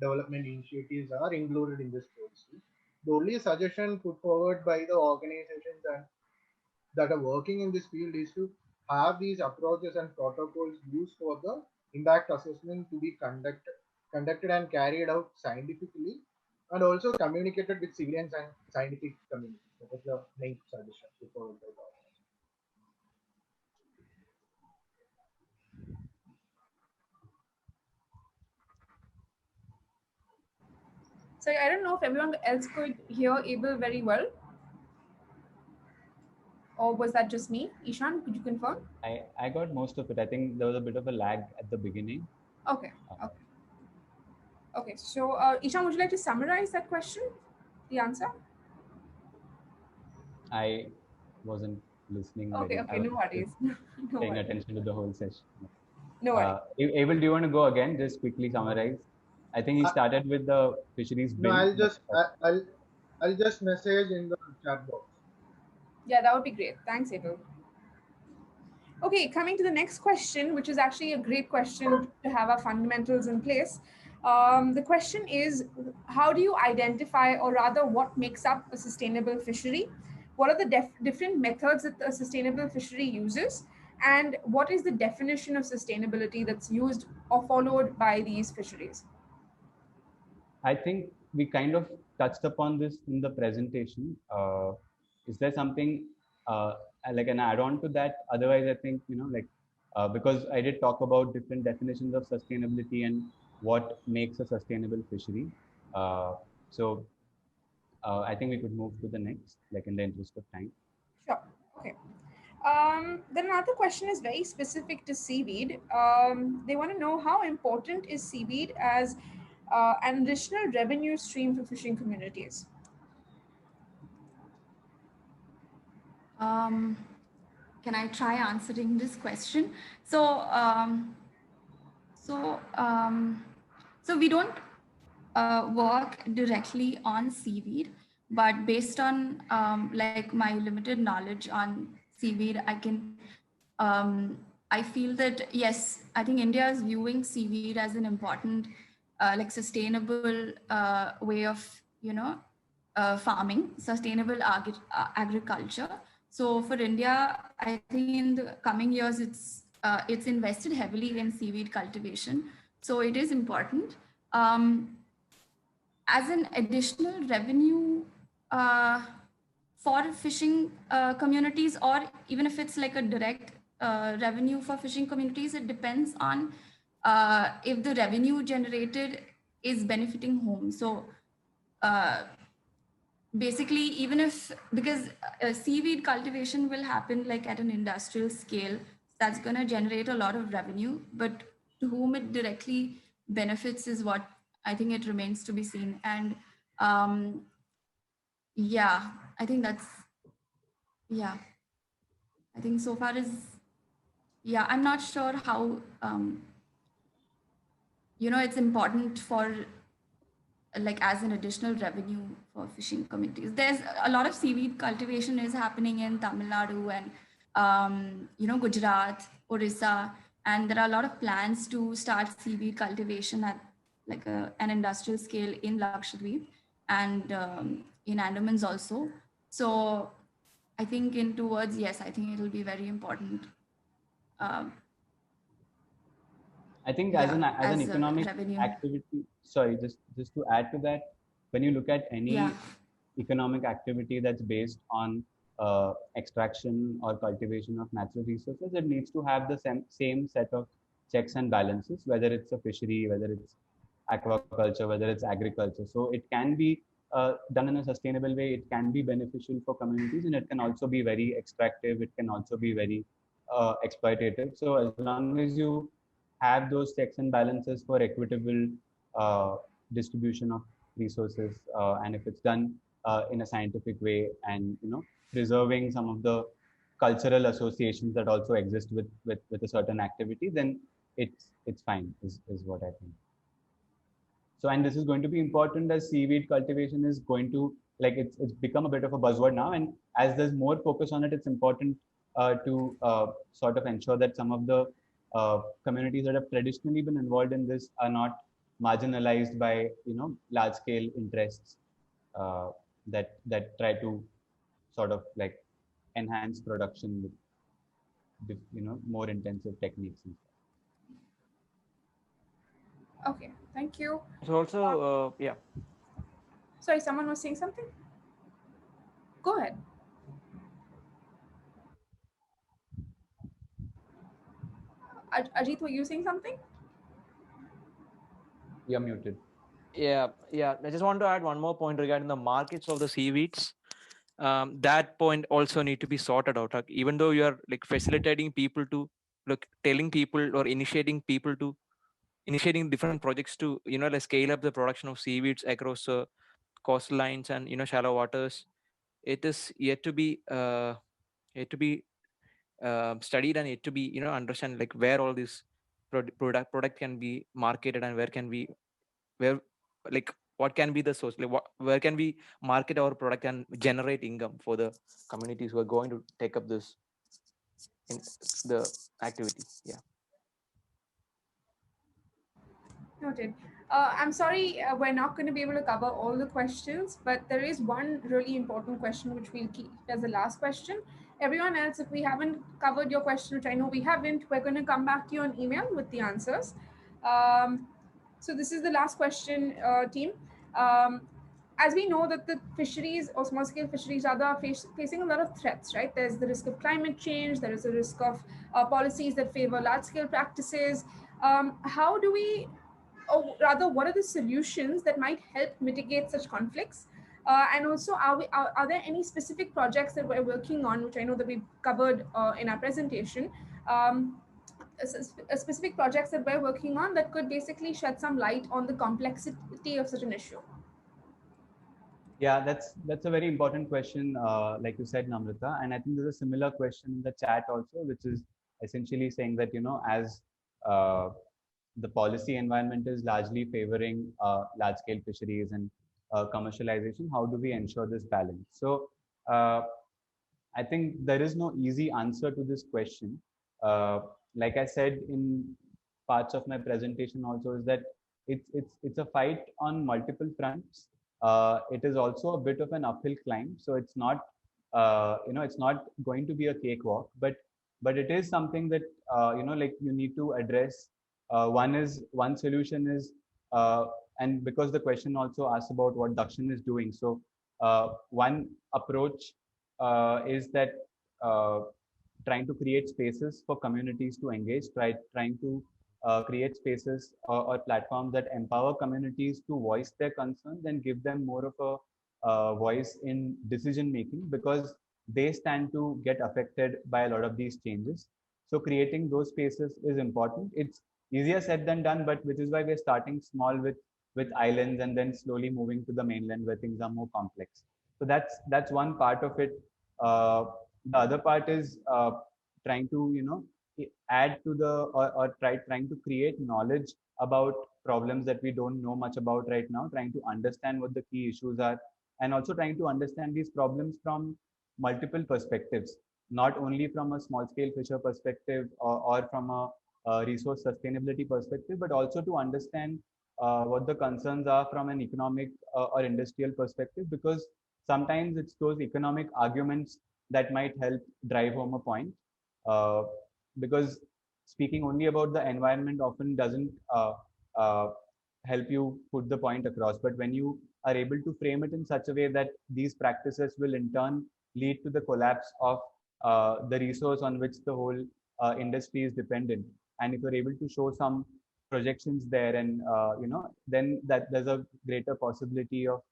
development initiatives are included in this policy. The only suggestion put forward by the organizations that are working in this field is to have these approaches and protocols used for the impact assessment to be conducted and carried out scientifically, and also communicated with civilian and scientific community. That was the main suggestion put forward by the organization. So I don't know if everyone else could hear Abel very well. Or was that just me? Ishan, could you confirm? I got most of it. I think there was a bit of a lag at the beginning. Okay. Okay. So Ishan, would you like to summarize that question? The answer? I wasn't listening. Okay, no worries. No paying worries. attention to the whole session. No worries. Abel, do you want to go again? Just quickly summarize. I think he started with the fisheries bill. No, I'll just message in the chat box. Yeah, that would be great. Thanks, Abel. Okay, coming to the next question, which is actually a great question to have our fundamentals in place. The question is, how do you identify, or rather what makes up a sustainable fishery? What are the different methods that a sustainable fishery uses? And what is the definition of sustainability that's used or followed by these fisheries? I think we kind of touched upon this in the presentation. Is there something like an add-on to that? Otherwise, I think, because I did talk about different definitions of sustainability and what makes a sustainable fishery. So I think we could move to the next, like in the interest of time. Sure. Okay. Then another question is very specific to seaweed. They want to know how important is seaweed as an additional revenue stream for fishing communities? Can I try answering this question? So, so we don't work directly on seaweed, but based on like my limited knowledge on seaweed, I feel that yes, I think India is viewing seaweed as an important, like sustainable way of farming, sustainable agriculture. So for India, I think in the coming years, it's invested heavily in seaweed cultivation. So it is important. As an additional revenue for fishing communities, or even if it's like a direct revenue for fishing communities, it depends on if the revenue generated is benefiting whom. So basically, even if, because seaweed cultivation will happen like at an industrial scale, that's going to generate a lot of revenue, but to whom it directly benefits is what I think it remains to be seen. And yeah, I think that's, yeah, I think so far is, yeah, I'm not sure how, it's important for like as an additional revenue for fishing communities. There's a lot of seaweed cultivation is happening in Tamil Nadu and, Gujarat, Orissa, and there are a lot of plans to start seaweed cultivation at like an industrial scale in Lakshadweep and in Andamans also. So I think in 2 words, yes, I think it'll be very important. I think as an economic revenue activity, sorry, just to add to that, when you look at any economic activity that's based on extraction or cultivation of natural resources, it needs to have the same set of checks and balances, whether it's a fishery, whether it's aquaculture, whether it's agriculture. So it can be done in a sustainable way. It can be beneficial for communities, and it can also be very extractive. It can also be very exploitative. So as long as you have those checks and balances for equitable distribution of resources, and if it's done in a scientific way, and preserving some of the cultural associations that also exist with a certain activity, then it's fine, is what I think. So, and this is going to be important as seaweed cultivation is going to, like, it's become a bit of a buzzword now, and as there's more focus on it, it's important to sort of ensure that some of the communities that have traditionally been involved in this are not marginalized by large scale interests that try to sort of like enhance production with more intensive techniques and stuff. Okay, thank you. So also yeah, sorry, someone was saying something. Go ahead. Ajit, were you saying something? You're muted. Yeah. I just want to add one more point regarding the markets of the seaweeds. That point also need to be sorted out. Like, even though you are like facilitating people to telling people or initiating people to initiating different projects to like scale up the production of seaweeds across coastlines and shallow waters, it is yet to be studied and yet to be understand like where all this product can be marketed and where like what can be the source, like where can we market our product and generate income for the communities who are going to take up this in the activity. Yeah. Noted. I'm sorry, we're not going to be able to cover all the questions, but there is one really important question which we'll keep as the last question. Everyone else, if we haven't covered your question, which I know we haven't, we're going to come back to you on email with the answers. So this is the last question, team. As we know that the fisheries or small scale fisheries are facing a lot of threats, right? There's the risk of climate change. There is a risk of policies that favor large scale practices. How do we, or rather, what are the solutions that might help mitigate such conflicts? And also, are there any specific projects that we're working on, which I know that we've covered in our presentation, specific projects that we're working on that could basically shed some light on the complexity of such an issue? Yeah, that's a very important question, like you said, Namrata. And I think there's a similar question in the chat also, which is essentially saying that, you know, as the policy environment is largely favoring large-scale fisheries and commercialization, how do we ensure this balance? So I think there is no easy answer to this question. Like I said in parts of my presentation also, is that it's a fight on multiple fronts. It is also a bit of an uphill climb, so it's not you know, it's not going to be a cakewalk, but it is something that you know, like you need to address. One solution is and because the question also asks about what Dakshin is doing, so one approach is that trying to create spaces for communities to engage, trying to create spaces or platforms that empower communities to voice their concerns and give them more of a voice in decision making, because they stand to get affected by a lot of these changes. So creating those spaces is important. It's easier said than done, but which is why we're starting small with islands and then slowly moving to the mainland where things are more complex. So that's one part of it. The other part is trying to, you know, add to the or trying to create knowledge about problems that we don't know much about right now, trying to understand what the key issues are, and also trying to understand these problems from multiple perspectives, not only from a small scale fisher perspective or from a resource sustainability perspective, but also to understand what the concerns are from an economic or industrial perspective, because sometimes it's those economic arguments that might help drive home a point. Because speaking only about the environment often doesn't help you put the point across. But when you are able to frame it in such a way that these practices will in turn lead to the collapse of the resource on which the whole industry is dependent, and if you're able to show some projections there, and you know, then that there's a greater possibility of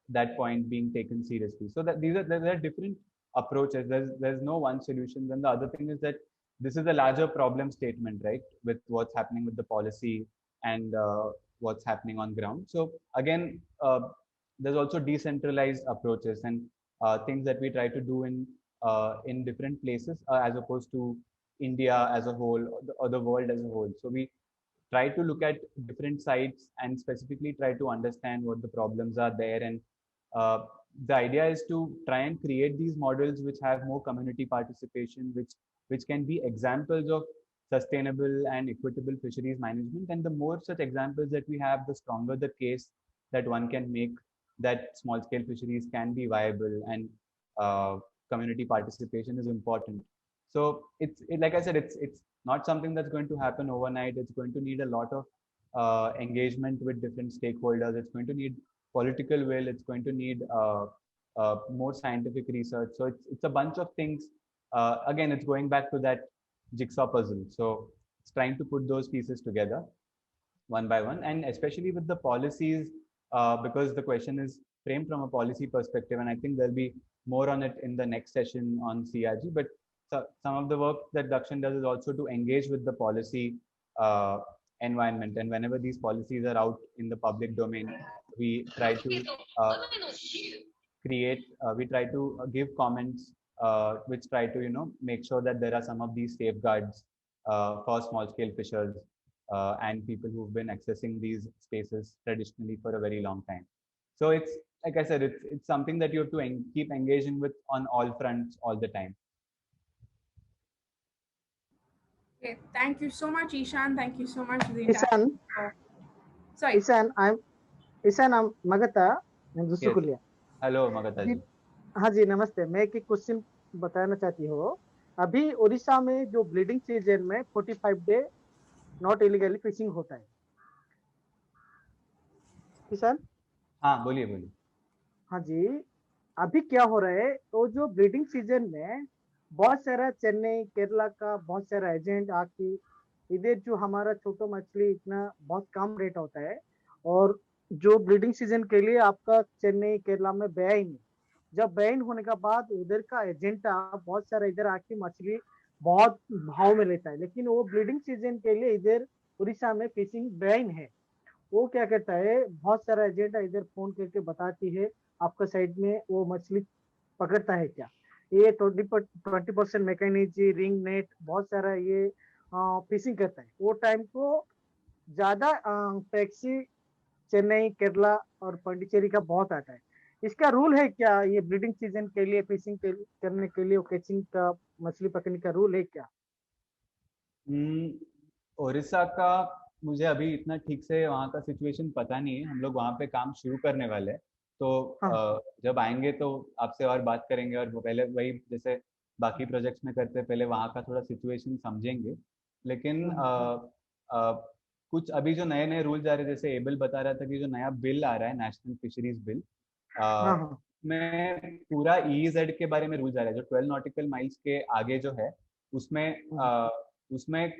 that point being taken seriously. So that there are different approaches. There's no one solution. Then the other thing is that this is a larger problem statement, right, with what's happening with the policy and what's happening on ground. So again, there's also decentralized approaches and things that we try to do in different places as opposed to India as a whole or the world as a whole. So we try to look at different sites and specifically try to understand what the problems are there. And the idea is to try and create these models which have more community participation, which can be examples of sustainable and equitable fisheries management. And the more such examples that we have, the stronger the case that one can make that small scale fisheries can be viable, and community participation is important. So like I said, it's not something that's going to happen overnight. It's going to need a lot of engagement with different stakeholders. It's going to need political will. It's going to need more scientific research. So it's a bunch of things. Again, it's going back to that jigsaw puzzle. So it's trying to put those pieces together one by one, and especially with the policies, because the question is framed from a policy perspective, and I think there'll be more on it in the next session on CRG. But some of the work that Dakshin does is also to engage with the policy environment, and whenever these policies are out in the public domain, we try to give comments which try to, you know, make sure that there are some of these safeguards for small scale fishers and people who've been accessing these spaces traditionally for a very long time. So it's, like I said, it's something that you have to keep engaging with on all fronts all the time. Okay, thank you so much, Ishan. Thank you so much, Ishan. Sorry. Ishan, I'm Magata and Dusukulia. Yes. Hello, Magata ji. हाँ जी, नमस्ते। मैं एक question बताना चाहती हूँ। अभी ओडिशा में जो ब्रीडिंग सीजन में 45 डे नॉट इलीगली फिशिंग होता है। किसान? हाँ, बोलिए। हाँ जी, अभी क्या हो रहा है, तो जो ब्रीडिंग सीजन में बहुत सारा चेन्नई केरला का बहुत सारा एजेंट आके इधर जो हमारा छोटा मछली इतना बहुत कम रेट होता है, और जो ब्रीडिंग सीजन के लिए आपका चेन्नई केरला में बैन, जब बैन होने के बाद उधर का एजेंटा बहुत सारा इधर आके मछली बहुत भाव में लेता है, लेकिन वो ब्रीडिंग सीजन के लिए इधर उड़ीसा में फिशिंग बैन है। वो क्या कहता है, बहुत सारा एजेंटा इधर फोन करके बताती है आपका साइड में वो मछली पकड़ता है क्या, ये 20% मैकेनिजी रिंग नेट बहुत सारा ये फिशिंग करता है। वो टाइम को ज्यादा टैक्सी चेन्नई केरला और पांडिचेरी का बहुत आता है। इसका रूल है क्या, ये ब्रीडिंग सीजन के लिए फिशिंग करने के लिए कैचिंग का मछली पकड़ने का रूल है क्या? ओडिशा का मुझे अभी इतना ठीक से वहाँ का सिचुएशन पता नहीं है। हम लोग वहाँ पे काम शुरू करने वाले हैं, तो जब आएंगे तो आपसे और बात करेंगे, और वो पहले वही जैसे बाकी प्रोजेक्ट्स में करते पहले वहाँ का थोड़ा सिचुएशन समझेंगे। लेकिन कुछ अभी जो नए नए रूल्स आ रहे हैं, जैसे एबल बता रहा था कि जो नया बिल आ रहा है नेशनल फिशरीज बिल, में पूरा EEZ के बारे में रूल्स आ रहा है। जो 12 नॉटिकल माइल्स के आगे जो है उसमें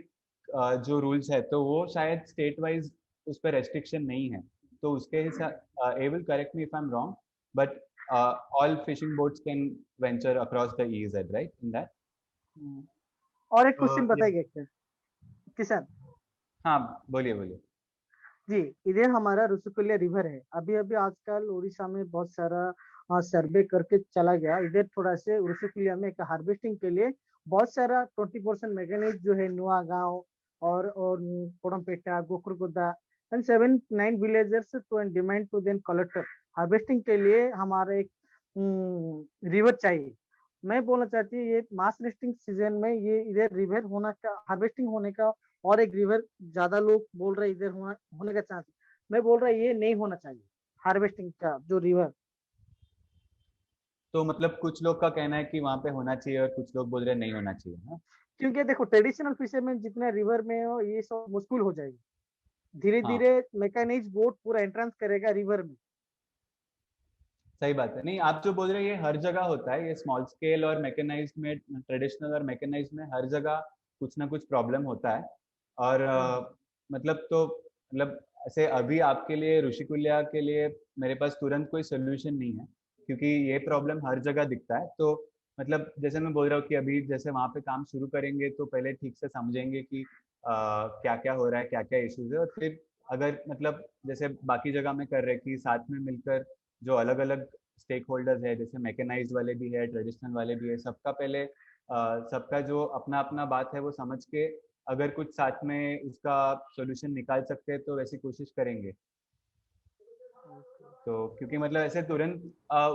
जो रूल्स है तो वो शायद स्टेट वाइज उस पर रेस्ट्रिक्शन नहीं है। तो उसके हिसाब able correct me if I am wrong, but all fishing boats can venture across the EEZ, right? In that. और एक क्वेश्चन बताइए क्या किसान? हाँ बोलिए बोलिए। जी, इधर हमारा रुसुकुलिया रिवर है। अभी अभी आजकल उड़ीसा में बहुत सारा सर्वे करके चला गया। इधर थोड़ा से रुसुकुलिया में एक हार्वेस्टिंग के लिए बहुत सारा 20% मैकेनिज जो है नुआ गांव और Kodampeta Gokurguda and 7-9 villagers to end demand to then collector harvesting के लिए हमारा एक रिवर चाहिए। मैं बोलना चाहती हूँ ये मास रेस्टिंग सीजन में ये इधर रिवर होना का हार्वेस्टिंग होने का, और एक रिवर ज्यादा लोग बोल रहे इधर होने का चांस, मैं बोल रहा ये नहीं होना चाहिए हार्वेस्टिंग का जो रिवर। तो मतलब कुछ लोग का कहना है कि वहाँ पे होना चाहिए और कुछ लोग बोल रहे नहीं होना चाहिए ना? क्योंकि देखो ट्रेडिशनल फिशरमैन जितना रिवर में हो ये सब मुश्किल हो जाएगी। धीरे धीरे मैकेनाइज बोट पूरा एंट्रेंस करेगा रिवर में। सही बात है। नहीं, आप जो बोल रहे हैं ये हर जगह होता है, ये स्मॉल स्केल और मैकेनाइज में, ट्रेडिशनल और मैकेनाइज में हर जगह कुछ ना कुछ प्रॉब्लम होता है। और मतलब ऐसे अभी आपके लिए ऋषिकुल्या के लिए मेरे पास तुरंत कोई सोल्यूशन नहीं है, क्योंकि ये प्रॉब्लम हर जगह दिखता है। तो मतलब जैसे मैं बोल रहा हूँ कि अभी जैसे वहाँ पे काम शुरू करेंगे तो पहले ठीक से समझेंगे कि क्या क्या हो रहा है, क्या क्या इश्यूज है, और फिर अगर मतलब जैसे बाकी जगह में कर रहे कि साथ में मिलकर जो अलग अलग स्टेक होल्डर्स है, जैसे मैकेनाइज वाले भी है, ट्रेडिशनल वाले भी है, सबका पहले सबका जो अपना अपना बात है वो समझ के अगर कुछ साथ में उसका सॉल्यूशन निकाल सकते हैं तो वैसी कोशिश करेंगे। तो क्योंकि मतलब ऐसे तुरंत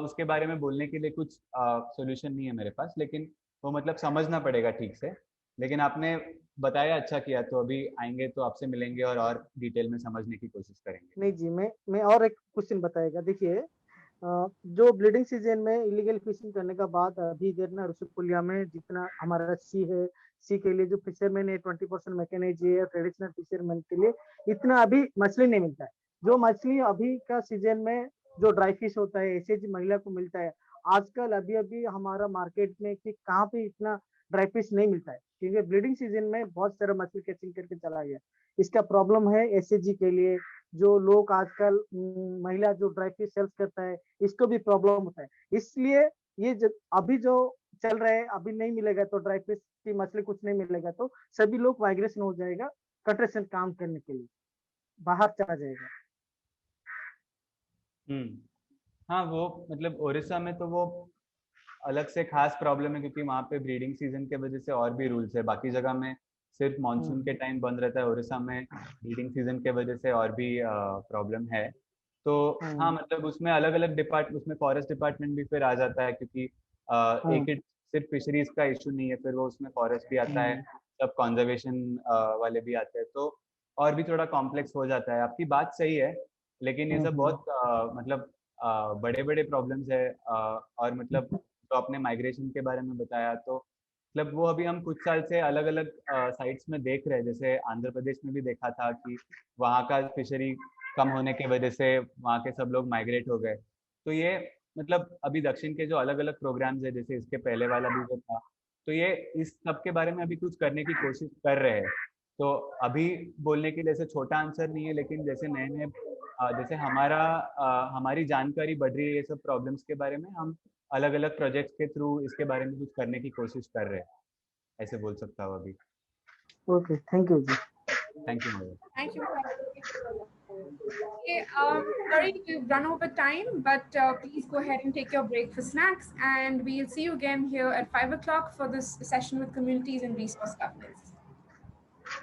उसके बारे में बोलने के लिए कुछ सॉल्यूशन नहीं है मेरे पास, लेकिन वो मतलब समझना पड़ेगा ठीक से। लेकिन आपने बताया, अच्छा किया, तो अभी आएंगे तो आपसे मिलेंगे और डिटेल में समझने की कोशिश करेंगे। नहीं जी, मैं और एक क्वेश्चन बताएगा। देखिए जो ब्लीडिंग सीजन में इलीगल फिशिंग करने का बाद अभी इधर ना ऋषिकुल्या में जितना हमारा सी है, सी के लिए जो फिशरमैन है 20% मैकेनाइज है, ट्रेडिशनल फिशरमैन के लिए इतना अभी मछली नहीं मिलता है। जो मछली अभी का सीजन में जो ड्राई फिश होता है एसएजी महिला को मिलता है आजकल अभी अभी हमारा मार्केट में कि कहाँ पे इतना ड्राई फिश नहीं मिलता है, क्योंकि ब्लीडिंग सीजन में बहुत सारा मछली कैचिंग करके चला गया। इसका प्रॉब्लम है एसएजी के लिए। जो लोग आजकल महिला जो ड्राई फिश सेल्स करता है इसको भी प्रॉब्लम होता है। इसलिए ये अभी जो चल रहा है अभी नहीं मिलेगा तो ड्राई फिश की मछली कुछ नहीं मिलेगा तो सभी लोग माइग्रेशन हो जाएगा कंस्ट्रक्शन काम करने के लिए, बाहर चला जाएगा। हाँ, वो मतलब ओडिशा में तो वो अलग से खास प्रॉब्लम है, क्योंकि वहाँ पे ब्रीडिंग सीजन के वजह से और भी रूल्स है। बाकी जगह में सिर्फ मानसून के टाइम बंद रहता है, ओडिशा में ब्रीडिंग सीजन के वजह से और भी प्रॉब्लम है। तो हाँ, मतलब उसमें अलग अलग डिपार्टमेंट, उसमें फॉरेस्ट डिपार्टमेंट भी फिर आ जाता है, क्योंकि एक ही सिर्फ फिशरीज का इशू नहीं है, फिर वो उसमें फॉरेस्ट भी आता है, सब कंजर्वेशन वाले भी आते हैं, तो और भी थोड़ा कॉम्प्लेक्स हो जाता है। आपकी बात सही है, लेकिन ये सब बहुत मतलब बड़े बड़े प्रॉब्लम्स है। और मतलब तो आपने माइग्रेशन के बारे में बताया, तो मतलब वो अभी हम कुछ साल से अलग अलग साइट्स में देख रहे हैं। जैसे आंध्र प्रदेश में भी देखा था कि वहाँ का फिशरी कम होने की वजह से वहाँ के सब लोग माइग्रेट हो गए। तो ये मतलब अभी दक्षिण के जो अलग अलग प्रोग्राम्स है, जैसे इसके पहले वाला भी जो था, तो ये इस सब के बारे में अभी कुछ करने की कोशिश कर रहे हैं। तो अभी बोलने के लिए ऐसे छोटा आंसर नहीं है, लेकिन जैसे नए नए जैसे हमारी जानकारी बढ़ रही है ये सब प्रॉब्लम्स के बारे में, हम अलग अलग प्रोजेक्ट्स के थ्रू इसके बारे में कुछ करने की कोशिश कर रहे हैं, ऐसे बोल सकता हूँ अभी। Okay, thank you ji. Thank you महोदय। Thank you. Okay, sorry we've run over time, but please go ahead and take your break for snacks, and we'll see you again here at 5 o'clock for this session with communities and resource governance.